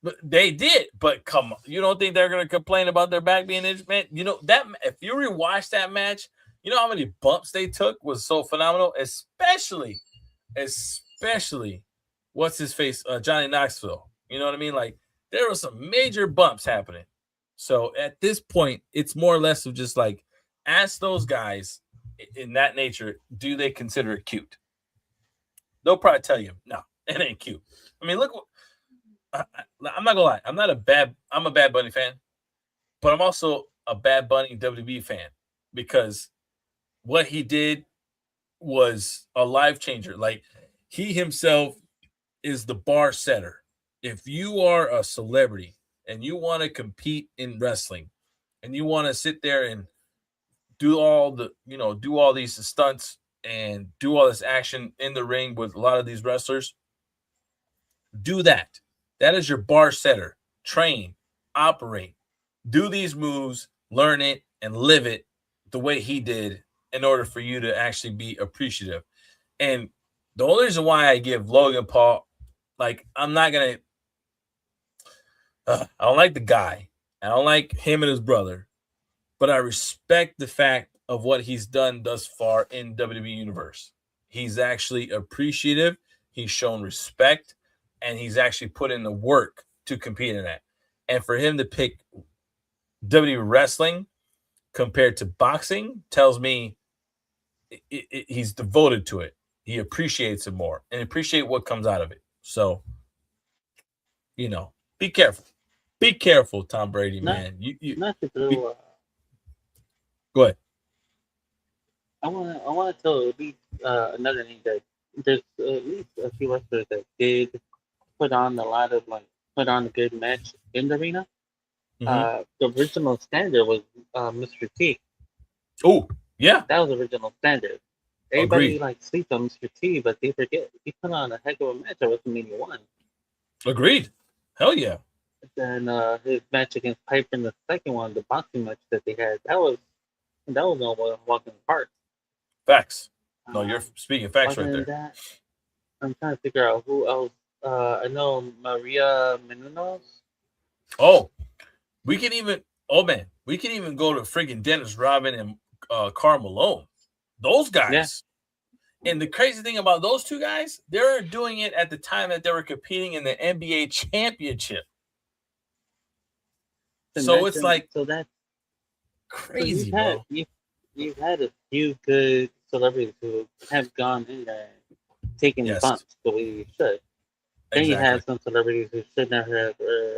Speaker 1: But they did. But come on, you don't think they're gonna complain about their back being injured, man? You know that if you rewatch that match, you know how many bumps they took was so phenomenal, especially what's his face, Johnny Knoxville. You know what I mean? Like, there were some major bumps happening. So at this point, it's more or less of just like, ask those guys in that nature, do they consider it cute? They'll probably tell you, no, it ain't cute. I mean, look, I'm not gonna lie, I'm a Bad Bunny fan, but I'm also a Bad Bunny WWE fan because what he did was a life changer. Like, he himself is the bar setter. If you are a celebrity and you want to compete in wrestling and you want to sit there and do all these stunts and do all this action in the ring with a lot of these wrestlers, do that. That is your bar setter. Train, operate, do these moves, learn it, and live it the way he did in order for you to actually be appreciative. And the only reason why I give Logan Paul, like, I'm not gonna, I don't like the guy. I don't like him and his brother, but I respect the fact of what he's done thus far in WWE Universe. He's actually appreciative. He's shown respect, and he's actually put in the work to compete in that. And for him to pick WWE wrestling compared to boxing tells me he's devoted to it. He appreciates it more and appreciate what comes out of it. So, be careful. Be careful, Tom Brady,
Speaker 2: Not
Speaker 1: man. You
Speaker 2: not to
Speaker 1: be,
Speaker 2: throw.
Speaker 1: go ahead.
Speaker 2: I want to tell at least another name that there's at least a few wrestlers that did put on a good match in the arena.
Speaker 1: Mm-hmm.
Speaker 2: The original standard was Mr. T.
Speaker 1: Oh, yeah.
Speaker 2: That was the original standard. Everybody
Speaker 1: Agreed.
Speaker 2: sleeps on Mr. T, but they forget he put on a heck of a match at WrestleMania 1.
Speaker 1: Agreed. Hell yeah.
Speaker 2: Then his match against Piper in the second one, the boxing match that they had, that was no walk in the park.
Speaker 1: Facts. No,
Speaker 2: Uh,
Speaker 1: you're speaking facts
Speaker 2: Other
Speaker 1: right
Speaker 2: than
Speaker 1: there.
Speaker 2: that, I'm trying to figure out who else. I know Maria Menounos.
Speaker 1: Oh, we can even. Oh man, we can even go to freaking Dennis Rodman and Karl Malone. Those guys. Yeah. And the crazy thing about those two guys, they're doing it at the time that they were competing in the NBA championship. So it's like
Speaker 2: that's
Speaker 1: crazy,
Speaker 2: so
Speaker 1: bro.
Speaker 2: You've had a few good celebrities who have gone in there and taken bumps the way you should. Then you have some celebrities who should never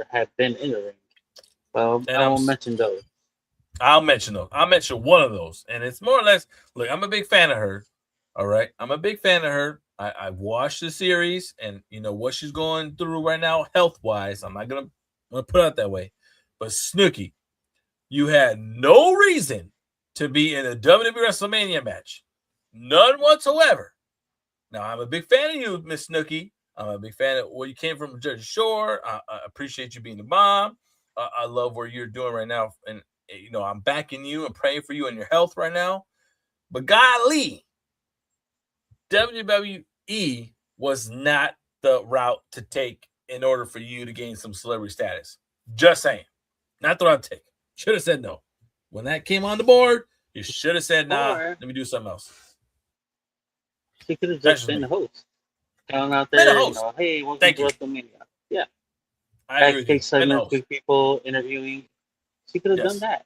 Speaker 2: have been in the ring. Well, I won't mention those.
Speaker 1: I'll mention those. I'll mention one of those. And it's more or less, look, I'm a big fan of her. All right. I'm a big fan of her. I've watched the series and what she's going through right now health-wise. I'm not gonna put it out that way. But Snooki, you had no reason to be in a WWE WrestleMania match. None whatsoever. Now, I'm a big fan of you, Miss Snooki. I'm a big fan of where you came from, Jersey Shore. I appreciate you being the mom. I love what you're doing right now. And, I'm backing you and praying for you and your health right now. But golly, WWE was not the route to take in order for you to gain some celebrity status. Just saying. Not the route to take. Should have said no. When that came on the board, you should have said, nah, let me do something else.
Speaker 2: She could have just been the host. Going out there, hey, welcome to WrestleMania. Yeah.
Speaker 1: I agree.
Speaker 2: Backstage segments with people interviewing. She could have done that.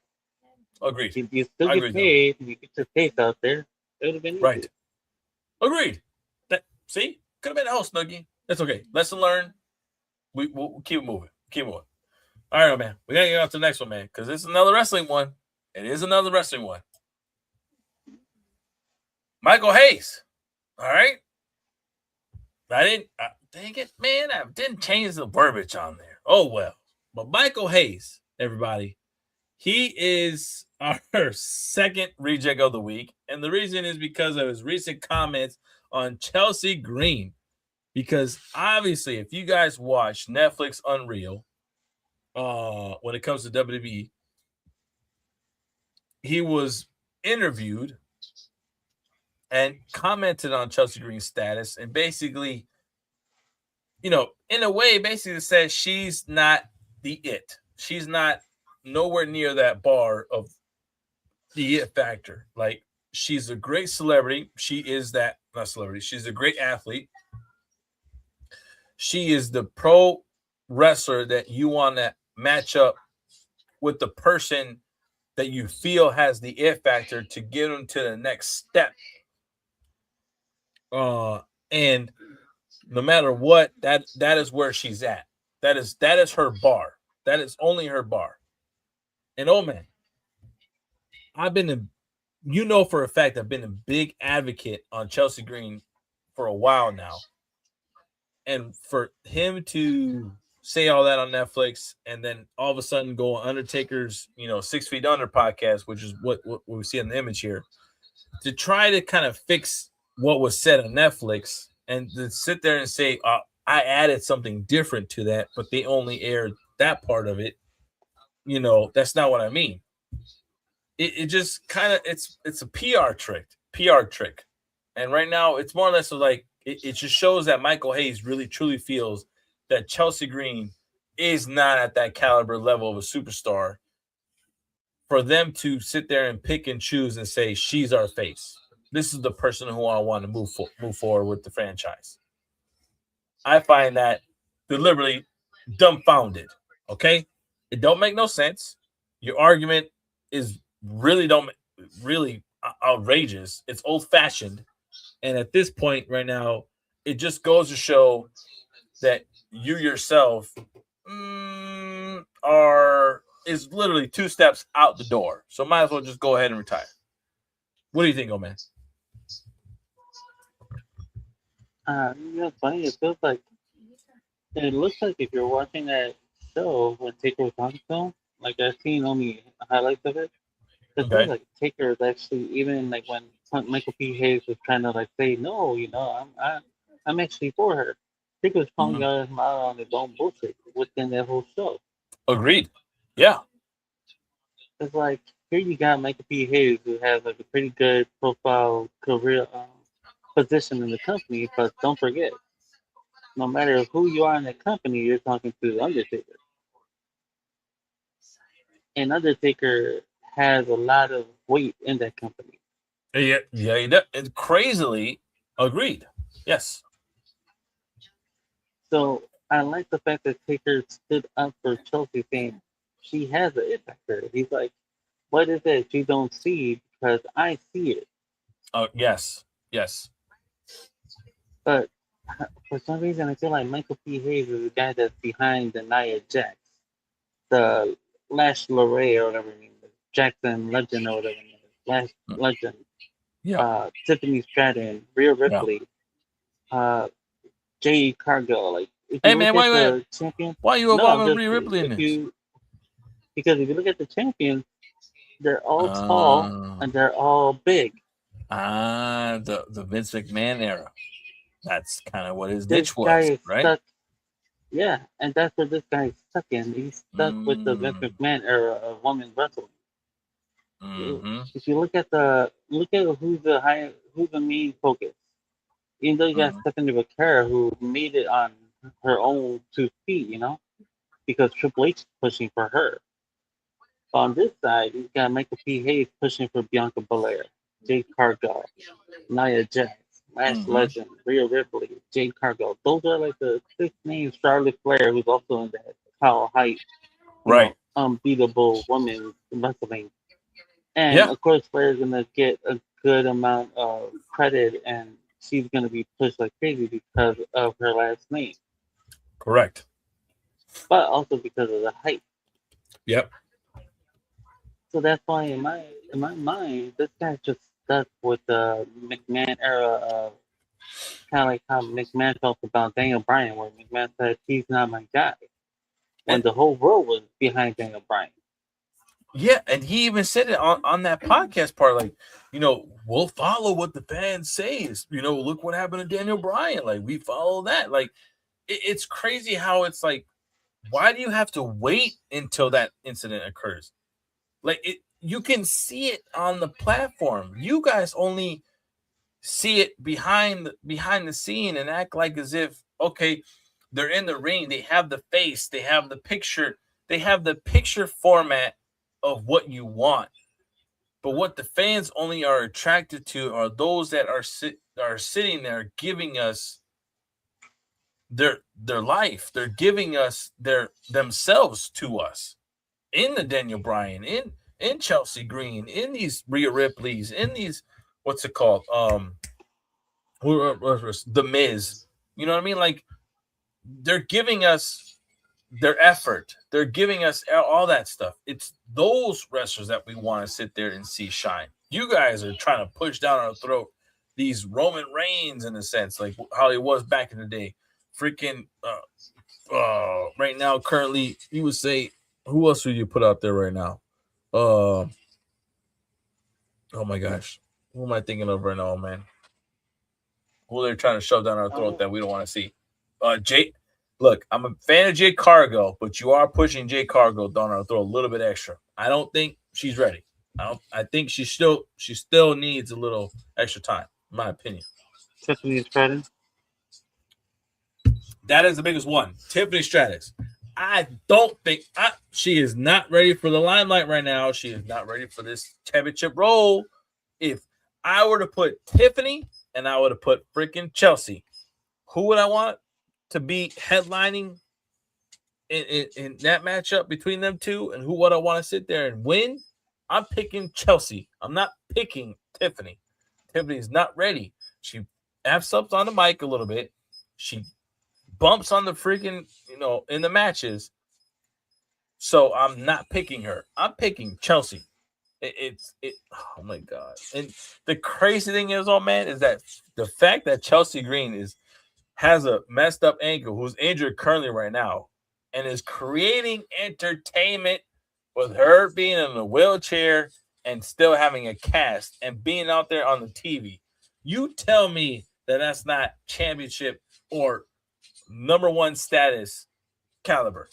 Speaker 1: Agreed.
Speaker 2: You still get paid. You get your face out there. It would have been easy.
Speaker 1: Right. Agreed. See? Could have been the host, Snooki. That's okay. Lesson learned. We'll keep it moving. Keep moving. All right, man. We got to get on to the next one, man, because it's another wrestling one. It is another wrestling one. Michael Hayes. All right. Dang it, man. I didn't change the verbiage on there. Oh, well. But Michael Hayes, everybody, he is our second reject of the week. And the reason is because of his recent comments on Chelsea Green. Because obviously, if you guys watch Netflix Unreal, when it comes to WWE, he was interviewed and commented on Chelsea Green's status and basically, in a way, basically said she's not the it. She's not nowhere near that bar of the it factor. Like, she's a great celebrity. She is that, not celebrity. She's a great athlete. She is the pro wrestler that you want to match up with the person that you feel has the it factor to get them to the next step. And no matter what, that is where she's at. That is her bar. That is only her bar. And oh man, I've been for a fact I've been a big advocate on Chelsea Green for a while now. And for him to say all that on Netflix and then all of a sudden go on Undertaker's, 6 Feet Under podcast, which is what we see in the image here, to try to kind of fix what was said on Netflix and to sit there and say, I added something different to that, but they only aired that part of it. That's not what I mean. It just kind of, it's a PR trick. And right now it's more or less like, it just shows that Michael Hayes really truly feels that Chelsea Green is not at that caliber level of a superstar for them to sit there and pick and choose and say she's our face. This is the person who I want to move forward with the franchise. I find that deliberately dumbfounded. Okay, it don't make no sense. Your argument is really outrageous. It's old fashioned, and at this point right now, it just goes to show that you yourself are is literally 2 steps out the door. So might as well just go ahead and retire. What do you think, man?
Speaker 2: Funny. It feels like it looks like if you're watching that show when Taker was talking to him, like I've seen only highlights of it. It feels like Taker is actually even like when Michael P. Hayes was trying to like say no, I'm actually for her. Taker was calling him out on his own bullshit within that whole show.
Speaker 1: Agreed. Yeah.
Speaker 2: It's like here you got Michael P. Hayes who has like a pretty good profile career position in the company, but don't forget, no matter who you are in the company, you're talking to the Undertaker. And Undertaker has a lot of weight in that company.
Speaker 1: Yeah, it's crazily agreed. Yes.
Speaker 2: So I like the fact that Taker stood up for Chelsea, saying she has an it factor. He's like, "What is it you don't see? Because I see it."
Speaker 1: Oh yes.
Speaker 2: But for some reason, I feel like Michael P. Hayes is the guy that's behind the Nia Jax, the Lash LeRae or whatever name is, Jackson Legend or whatever name is, Lash Legend.
Speaker 1: Yeah.
Speaker 2: Tiffany Stratton, Rhea Ripley, Jade Cargill. Like, if you
Speaker 1: hey man,
Speaker 2: look at the champion,
Speaker 1: why are you involving Rhea Ripley in this?
Speaker 2: Because if you look at the champions, they're all tall and they're all big.
Speaker 1: The Vince McMahon era. That's kind of what his niche was, right?
Speaker 2: Stuck, yeah, and that's where this guy is stuck in. He's stuck with the Vince McMahon era of women's wrestling. If you look at who's the main focus, even though you got Stephanie Becerra who made it on her own 2 feet, because Triple H is pushing for her. But on this side, you got Michael P. Hayes pushing for Bianca Belair, Jade Cargill, Nia Jax, Lash Legend, Rhea Ripley, Jade Cargill. Those are like the 6 names. Charlotte Flair, who's also in that tall height, unbeatable woman wrestling. And of course, Flair's gonna get a good amount of credit, and she's gonna be pushed like crazy because of her last name.
Speaker 1: Correct.
Speaker 2: But also because of the height.
Speaker 1: Yep.
Speaker 2: So that's why in my mind, this guy's just stuck with the McMahon era of kind of like how McMahon felt about Daniel Bryan, where McMahon said he's not my guy, when the whole world was behind Daniel Bryan.
Speaker 1: Yeah, and he even said it on that podcast part, like, we'll follow what the fans say. Look what happened to Daniel Bryan. Like, we follow that. Like, it's crazy how it's like, why do you have to wait until that incident occurs? Like, you can see it on the platform. You guys only see it behind the scene and act like as if, okay, they're in the ring. They have the face. They have the picture. They have the picture format of what you want. But what the fans only are attracted to are those that are sitting there giving us their life. They're giving us themselves to us. In the Daniel Bryan, in Chelsea Green, in these Rhea Ripley's, in these, what's it called? The Miz. You know what I mean? Like, they're giving us their effort. They're giving us all that stuff. It's those wrestlers that we want to sit there and see shine. You guys are trying to push down our throat these Roman Reigns, in a sense, like how it was back in the day. Freaking right now, currently, you would say, who else would you put out there right now? Oh my gosh, who am I thinking of right now, man? Who they're trying to shove down our throat that we don't want to see? Jay. Look, I'm a fan of Jade Cargill, but you are pushing Jade Cargill down our throat a little bit extra. I don't think she's ready. I think she still needs a little extra time, in my opinion.
Speaker 2: Tiffany Stratton.
Speaker 1: That is the biggest one. Tiffany Stratton. I don't think she is not ready for the limelight right now. She is not ready for this championship role. If I were to put Tiffany and I would have put freaking Chelsea, who would I want to be headlining in that matchup between them two, and who would I want to sit there and win? I'm picking Chelsea. I'm not picking Tiffany. Tiffany's not ready. She f's up on the mic a little bit. She bumps on the freaking, in the matches. So I'm not picking her. I'm picking Chelsea. Oh my god. And the crazy thing is, oh man, is that the fact that Chelsea Green has a messed up ankle, who's injured currently right now, and is creating entertainment with her being in a wheelchair and still having a cast and being out there on the TV. You tell me that that's not championship or number one status caliber.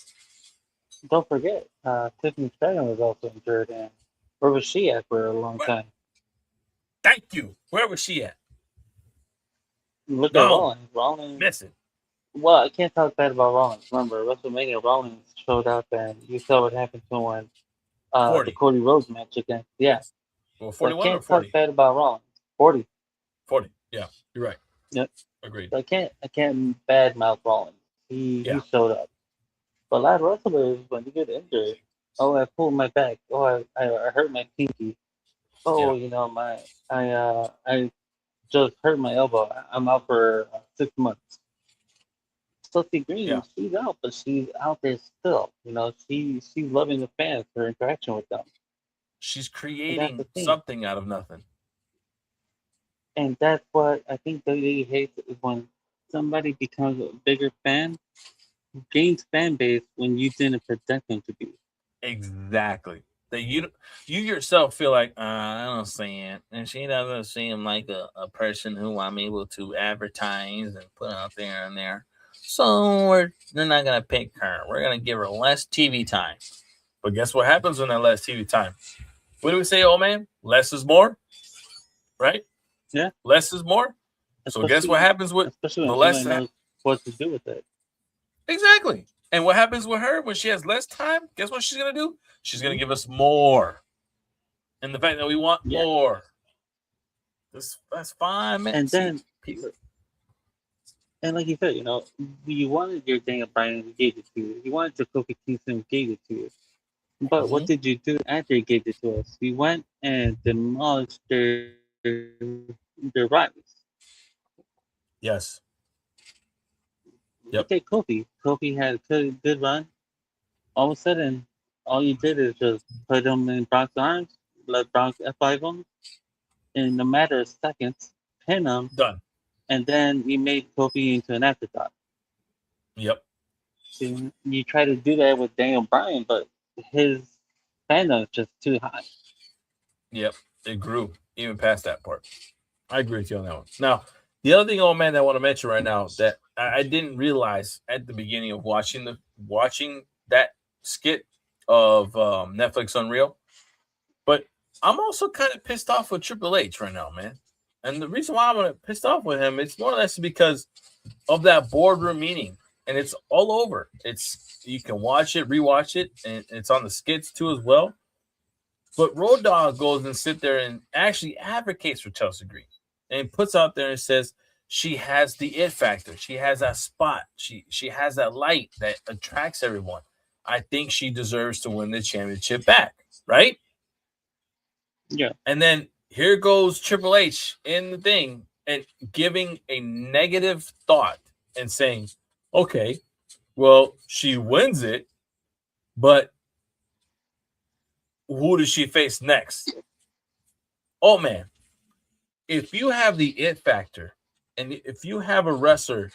Speaker 2: Don't forget, Tiffany Stratton was also injured, and where was she at for a long
Speaker 1: What?
Speaker 2: time?
Speaker 1: Thank you. Where was she at?
Speaker 2: Look at
Speaker 1: Gone.
Speaker 2: Rollins. Rollins.
Speaker 1: Missing.
Speaker 2: Well, I can't talk bad about Rollins. Remember, WrestleMania Rollins showed up, and you saw what happened to him when the
Speaker 1: 40.
Speaker 2: Cody Rhodes match against. Yeah,
Speaker 1: Well,
Speaker 2: so I
Speaker 1: 41 or
Speaker 2: can't talk
Speaker 1: 40?
Speaker 2: bad about Rollins. 40.
Speaker 1: 40. Yeah, you're right.
Speaker 2: Yep.
Speaker 1: Agreed.
Speaker 2: So I can't bad mouth Rollins. He
Speaker 1: Yeah.
Speaker 2: showed up. But a lot of wrestlers, when they get injured, oh, I pulled my back. Oh, I hurt my pinky. Oh,
Speaker 1: Yeah.
Speaker 2: I just hurt my elbow. I'm out for 6 months. Chelsea
Speaker 1: Yeah.
Speaker 2: Green, she's out, but she's out there still. She's loving the fans, her interaction with them,
Speaker 1: She's
Speaker 2: and that's the
Speaker 1: creating
Speaker 2: thing.
Speaker 1: something out of nothing.
Speaker 2: And that's what I think WWE hates is when somebody becomes a bigger fan, gains fan base when you didn't protect them to be.
Speaker 1: Exactly. That you yourself feel like, I don't see it. And she doesn't seem like a person who I'm able to advertise and put out there and there. So they're not going to pick her. We're going to give her less TV time. But guess what happens when that less TV time? What do we say, old man? Less is more, right?
Speaker 2: Yeah,
Speaker 1: Less is more. So guess what
Speaker 2: especially
Speaker 1: happens with
Speaker 2: especially
Speaker 1: the
Speaker 2: when
Speaker 1: less?
Speaker 2: somebody knows what to do with it.
Speaker 1: Exactly. And what happens with her when she has less time? Guess what she's gonna do? She's gonna
Speaker 2: Mhm.
Speaker 1: give us more. And the fact that we want
Speaker 2: Yeah,
Speaker 1: more, that's fine, man.
Speaker 2: and
Speaker 1: See,
Speaker 2: then
Speaker 1: people,
Speaker 2: and like you said, you wanted your Daniel Bryan, we gave it to you. You wanted to Kofi Kingston, we gave it to you. But what
Speaker 1: mhm.
Speaker 2: did you do after you gave it to us? You went and demolished their rise.
Speaker 1: Yes,
Speaker 2: Look
Speaker 1: yep,
Speaker 2: at Kofi. Kofi had a good run. All of a sudden, all you did is just put him in Brock's arms, let Brock F5 him in a matter of seconds, pin him,
Speaker 1: done.
Speaker 2: and then you made Kofi into an afterthought.
Speaker 1: Yep,
Speaker 2: See, you try to do that with Daniel Bryan, but his fandom is just too high.
Speaker 1: yep. It grew even past that part. I agree with you on that one. Now, the other thing, old man, that I want to mention right now that I didn't realize at the beginning of watching that skit of Netflix Unreal, but I'm also kind of pissed off with Triple H right now, man. And the reason why I'm pissed off with him, it's more or less because of that boardroom meeting, and it's all over. You can watch it, rewatch it, and it's on the skits too as well. But Road Dogg goes and sit there and actually advocates for Chelsea Green, and puts out there and says she has the it factor. She has that spot. She has that light that attracts everyone. I think she deserves to win the championship back, right?
Speaker 2: Yeah.
Speaker 1: And then here goes Triple H in the thing and giving a negative thought and saying, okay, well, she wins it, but who does she face next? Oh, man, if you have the it factor and if you have a wrestler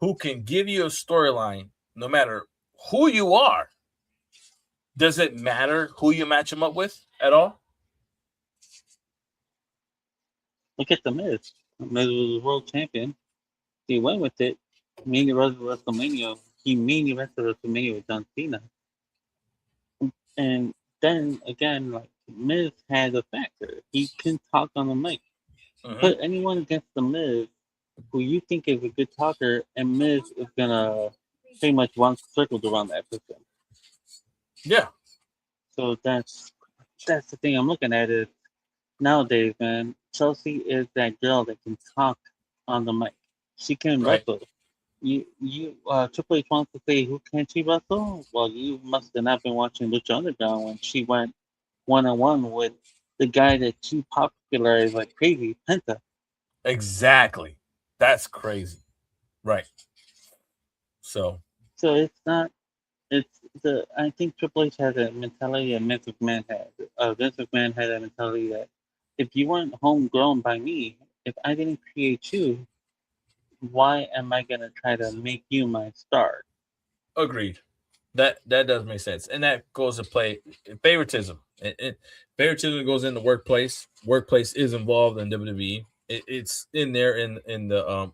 Speaker 1: who can give you a storyline no matter who you are, does it matter who you match him up with at all?
Speaker 2: Look at the Miz. The Miz was world champion. He went with it. Main event WrestleMania. He main evented WrestleMania with John Cena. And then again, like Miz had a factor. He can talk on the mic.
Speaker 1: Mm-hmm.
Speaker 2: Put anyone against the Miz who you think is a good talker, and Miz is gonna pretty much one circled around that person.
Speaker 1: Yeah.
Speaker 2: So that's the thing I'm looking at is nowadays, man. Chelsea is that girl that can talk on the mic. She can
Speaker 1: Right.
Speaker 2: wrestle. Triple H wants to say, who can she wrestle? Well, you must have not been watching Lucha Underground when she went one on one with the guy that she popularized like crazy, Penta.
Speaker 1: Exactly. That's crazy. Right. So
Speaker 2: So it's not. It's the. I think Triple H has a mentality that Vince McMahon had. Vince McMahon had a mentality that if you weren't homegrown by me, if I didn't create you, why am I gonna try to make you my star?
Speaker 1: agreed. That does make sense, and that goes to play favoritism. Favoritism goes in the workplace. Workplace is involved in WWE. It's in there in the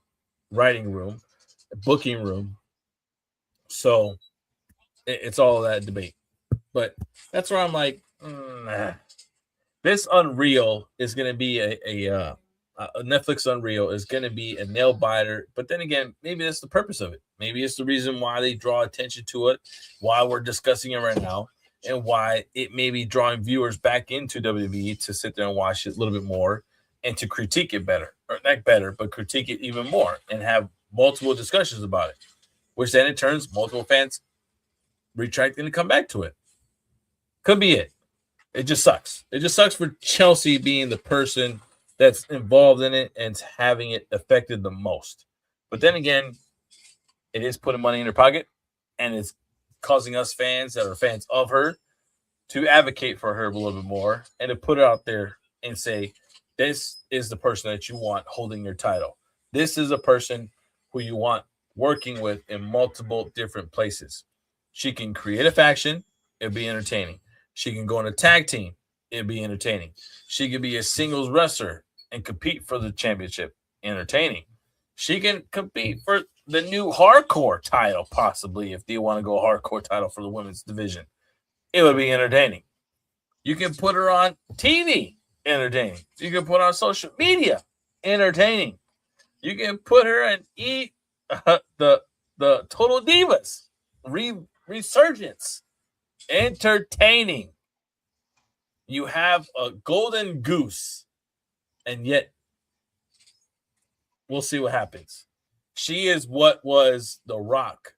Speaker 1: writing room, booking room. So it's all that debate. But that's where I'm like, this Unreal is going to be a Netflix Unreal is going to be a nail biter. But then again, maybe that's the purpose of it. Maybe it's the reason why they draw attention to it, why we're discussing it right now, and why it may be drawing viewers back into WWE to sit there and watch it a little bit more and to critique it better, or not better, but critique it even more and have multiple discussions about it, which then it turns multiple fans retracting and come back to it. Could be it. It just sucks. It just sucks for Chelsea being the person that's involved in it and having it affected the most. But then again, it is putting money in her pocket, and it's causing us fans that are fans of her to advocate for her a little bit more and to put it out there and say, this is the person that you want holding your title. This is a person who you want working with in multiple different places. She can create a faction, it'd be entertaining. She can go in a tag team, it'd be entertaining. She can be a singles wrestler and compete for the championship, entertaining. She can compete for the new hardcore title, possibly, if they want to go hardcore title for the women's division. It would be entertaining. You can put her on TV, entertaining. You can put her on social media, entertaining. You can put her and eat the Total Divas resurgence, entertaining. You have a golden goose, and yet we'll see what happens. She is what was The Rock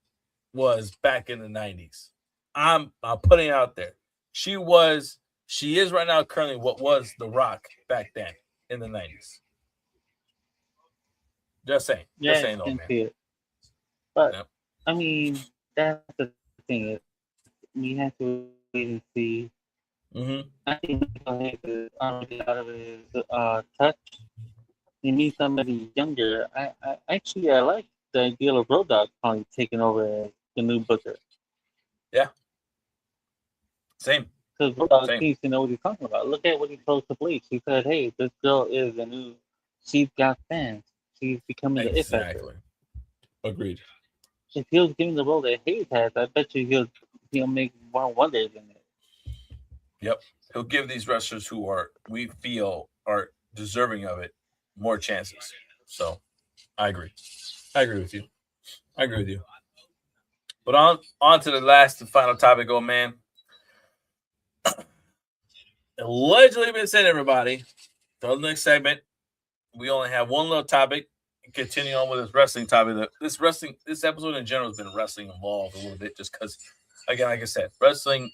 Speaker 1: was back in the 90s. I'm putting it out there. She is right now currently what was The Rock back then in the 90s. Just saying. Just
Speaker 2: Yeah,
Speaker 1: saying,
Speaker 2: I
Speaker 1: old
Speaker 2: can
Speaker 1: man.
Speaker 2: see it. But
Speaker 1: Yep.
Speaker 2: I mean, that's the thing is we have to wait and see. I
Speaker 1: Mm-hmm.
Speaker 2: think Michael Hayes is already out of his touch. He needs somebody younger. I like the idea of Road Dogg probably taking over as the new Booker.
Speaker 1: Yeah. Same.
Speaker 2: Because Road Dogg
Speaker 1: Same.
Speaker 2: seems to know what he's talking about. Look at what he told Triple H. He said, "Hey, this girl is the new. She's got fans. She's becoming the it factor."
Speaker 1: Exactly. Agreed.
Speaker 2: If he was given the role that Hayes has, I bet you he'll make more wonders in it.
Speaker 1: Yep. He'll give these wrestlers who are we feel are deserving of it more chances. So I agree. I agree with you. I agree with you. But on to the last and final topic, old man. Allegedly been said, everybody. The next segment, we only have one little topic. Continue on with this wrestling topic. This episode in general has been wrestling involved a little bit, just because, again, like I said, wrestling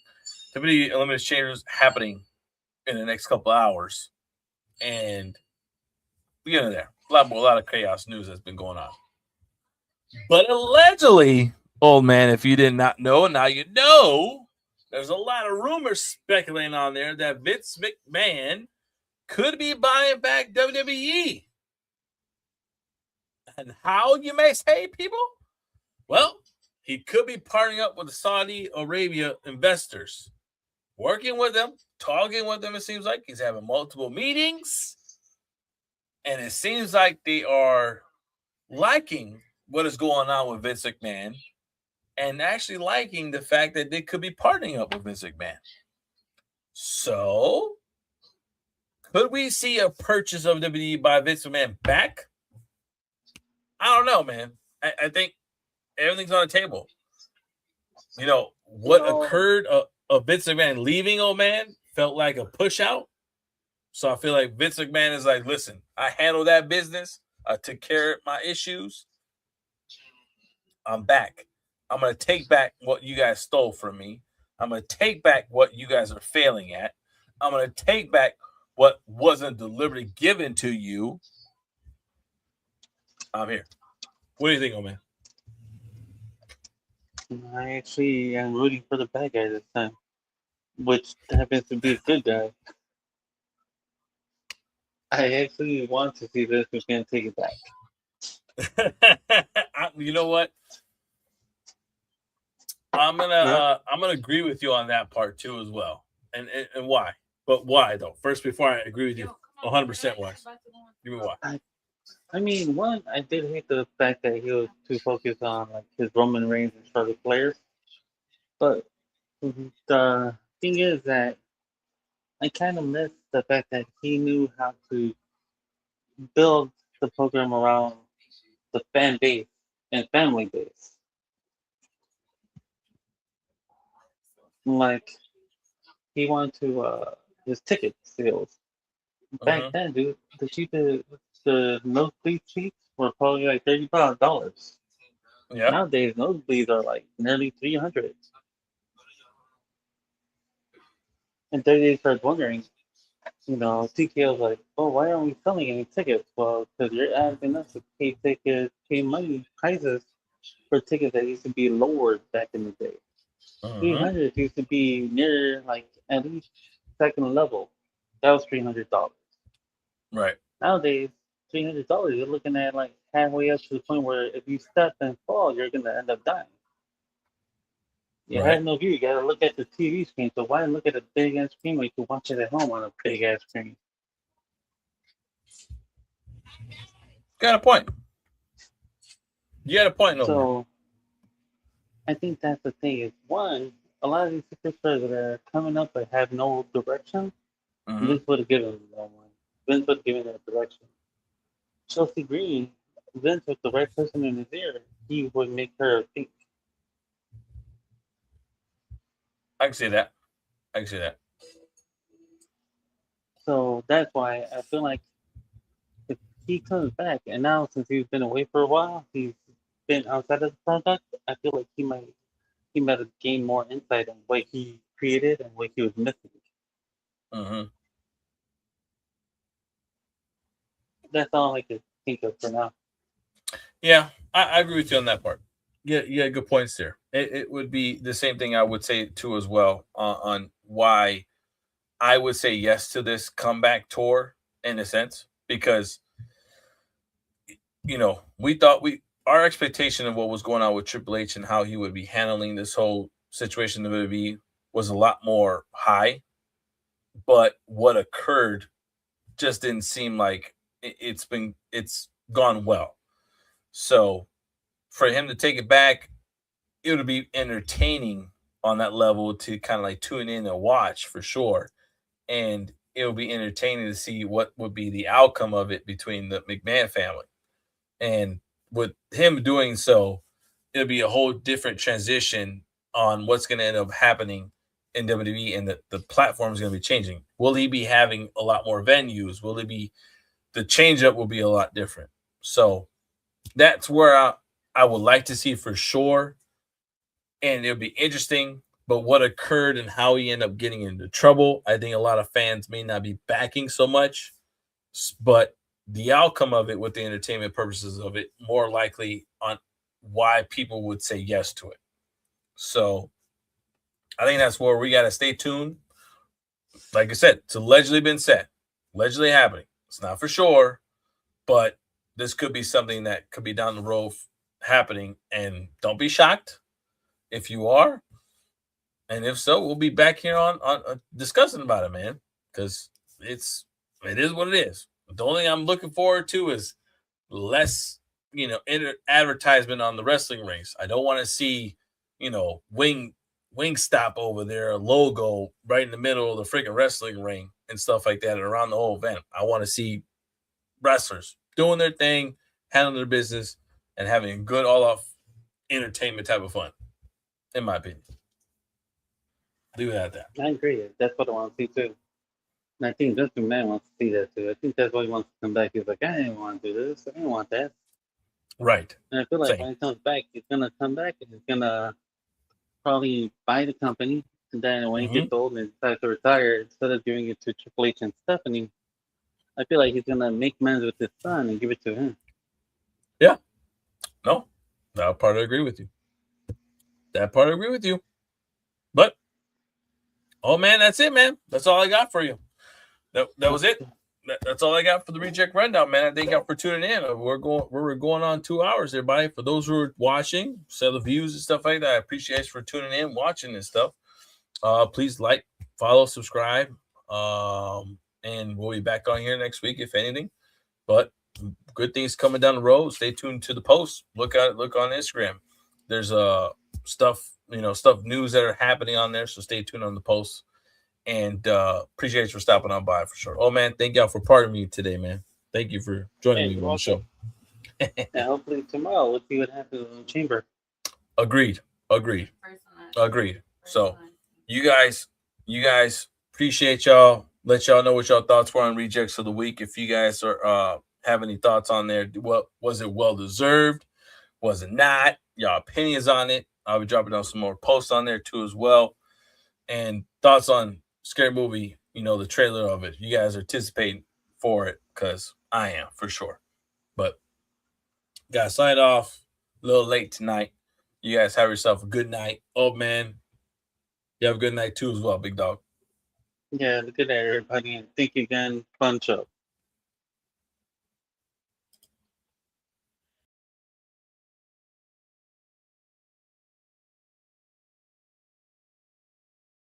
Speaker 1: WWE Elimination Chambers happening in the next couple hours, and we get into there. A lot of chaos news that's been going on. But allegedly, old man, if you did not know, now you know. There's a lot of rumors speculating on there that Vince McMahon could be buying back WWE. And how, you may say, people? Well, he could be partnering up with the Saudi Arabia investors, working with them, talking with them. It seems like he's having multiple meetings. And it seems like they are liking what is going on with Vince McMahon and actually liking the fact that they could be partnering up with Vince McMahon. So, could we see a purchase of WWE by Vince McMahon back? I don't know, man. I think everything's on the table. You know,
Speaker 2: You
Speaker 1: what
Speaker 2: know,
Speaker 1: occurred of Vince McMahon leaving old man felt like a push out. So I feel like Vince McMahon is like, listen, I handled that business. I took care of my issues. I'm back. I'm going to take back what you guys stole from me. I'm going to take back what you guys are failing at. I'm going to take back what wasn't deliberately given to you. I'm here. What do you think, old man?
Speaker 2: I actually am rooting for the bad guy this time, which happens to be a good guy. I actually want to see this McMahon take it back.
Speaker 1: You know what? I'm gonna agree with you on that part too as well. And why? But why though? First, before I agree with you, 100% why? Give me why.
Speaker 2: I mean, one, I did hate the fact that he was too focused on like his Roman Reigns and Charlotte players. But the thing is that I kind of miss the fact that he knew how to build the program around the fan base and family base. Like he wanted to his ticket sales. Back
Speaker 1: Mm-hmm.
Speaker 2: then, dude, the nosebleed seats were probably like $35.
Speaker 1: Yeah.
Speaker 2: Nowadays, nosebleeds are like nearly 300. And then they started wondering, TKO was like, oh, why aren't we selling any tickets? Well, because you're asking us to pay tickets, pay money, prices for tickets that used to be lowered back in the day.
Speaker 1: Mm-hmm.
Speaker 2: 300 used to be near like at least second level. That was $300.
Speaker 1: Right.
Speaker 2: Nowadays, $300, you're looking at like halfway up to the point where if you step and fall, you're gonna end up dying. You
Speaker 1: Right.
Speaker 2: have no view. You gotta look at the TV screen. So why look at a big ass screen when you can watch it at home on a big ass screen?
Speaker 1: Got a point. You got a point, no man.
Speaker 2: So I think that's the thing. Is one, a lot of these superstars that are coming up but have no direction.
Speaker 1: Mm-hmm.
Speaker 2: Vince would have given them that one. Vince would have given them direction. Chelsea Green, Vince with the right person in his ear, he would make her think.
Speaker 1: I can see that. I can see that.
Speaker 2: So that's why I feel like if he comes back, and now since he's been away for a while, he's been outside of the product. I feel like he might have gained more insight on what he created and what he was missing.
Speaker 1: Mm-hmm.
Speaker 2: That's all I could think of for now.
Speaker 1: Yeah, I agree with you on that part. Yeah, yeah, good points there. It would be the same thing I would say too as well on why I would say yes to this comeback tour in a sense because we thought we our expectation of what was going on with Triple H and how he would be handling this whole situation in the WWE was a lot more high, but what occurred just didn't seem like it's gone well. So for him to take it back, it would be entertaining on that level to kind of like tune in and watch for sure. And it would be entertaining to see what would be the outcome of it between the McMahon family. And with him doing so, it'll be a whole different transition on what's going to end up happening in WWE, and the platform is going to be changing. Will he be having a lot more venues? Will it be the change up will be a lot different? So that's where I would like to see for sure. And it'll be interesting. But what occurred and how he ended up getting into trouble, I think a lot of fans may not be backing so much. But the outcome of it, with the entertainment purposes of it, more likely on why people would say yes to it. So I think that's where we got to stay tuned. Like I said, it's allegedly been said, allegedly happening. It's not for sure, but this could be something that could be down the road happening. And don't be shocked if you are. And if so, we'll be back here on discussing about it, man, because it is what it is. The only thing I'm looking forward to is less, advertisement on the wrestling rings. I don't want to see, wing stop over there, a logo right in the middle of the freaking wrestling ring and stuff like that around the whole event. I want to see wrestlers doing their thing, handling their business, and having a good all off entertainment type of fun, in my opinion. Leave it at that.
Speaker 2: I agree. That's what I want to see too. And I think Vince McMahon wants to see that too. I think that's why he wants to come back. He's like, I didn't want to do this. I didn't want that.
Speaker 1: Right.
Speaker 2: And I feel like
Speaker 1: Same.
Speaker 2: when he comes back, he's gonna come back and he's gonna probably buy the company. And then when he
Speaker 1: Mhm.
Speaker 2: gets old and decides to retire, instead of giving it to Triple H and Stephanie, I feel like he's gonna make amends with his son and give it to him.
Speaker 1: Yeah. No, that part I agree with you. That part I agree with you. But oh man, that's it, man. That's all I got for you. That was it. That's all I got for the reject rundown, man. I thank y'all for tuning in. We're going on 2 hours, everybody. For those who are watching, sell the views and stuff like that. I appreciate you for tuning in, watching this stuff. Please like, follow, subscribe, and we'll be back on here next week if anything. But good things coming down the road. Stay tuned to the posts. Look on Instagram. There's stuff news that are happening on there. So stay tuned on the posts. And appreciate you for stopping on by for sure. Oh man, thank y'all for parting me today, man. Thank you for joining me on the show.
Speaker 2: And hopefully tomorrow we'll see what happens in the chamber.
Speaker 1: Agreed. So you guys appreciate y'all. Let y'all know what y'all thoughts were on rejects of the week. If you guys are have any thoughts on there, what was it well deserved? Was it not? Y'all opinions on it. I'll be dropping down some more posts on there too as well. And thoughts on Scary Movie, the trailer of it. You guys are anticipating for it because I am for sure. But got to sign off a little late tonight. You guys have yourself a good night. Oh, man. You have a good night too as well, big dog.
Speaker 2: Yeah, good night, everybody. And thank you again. Fun show.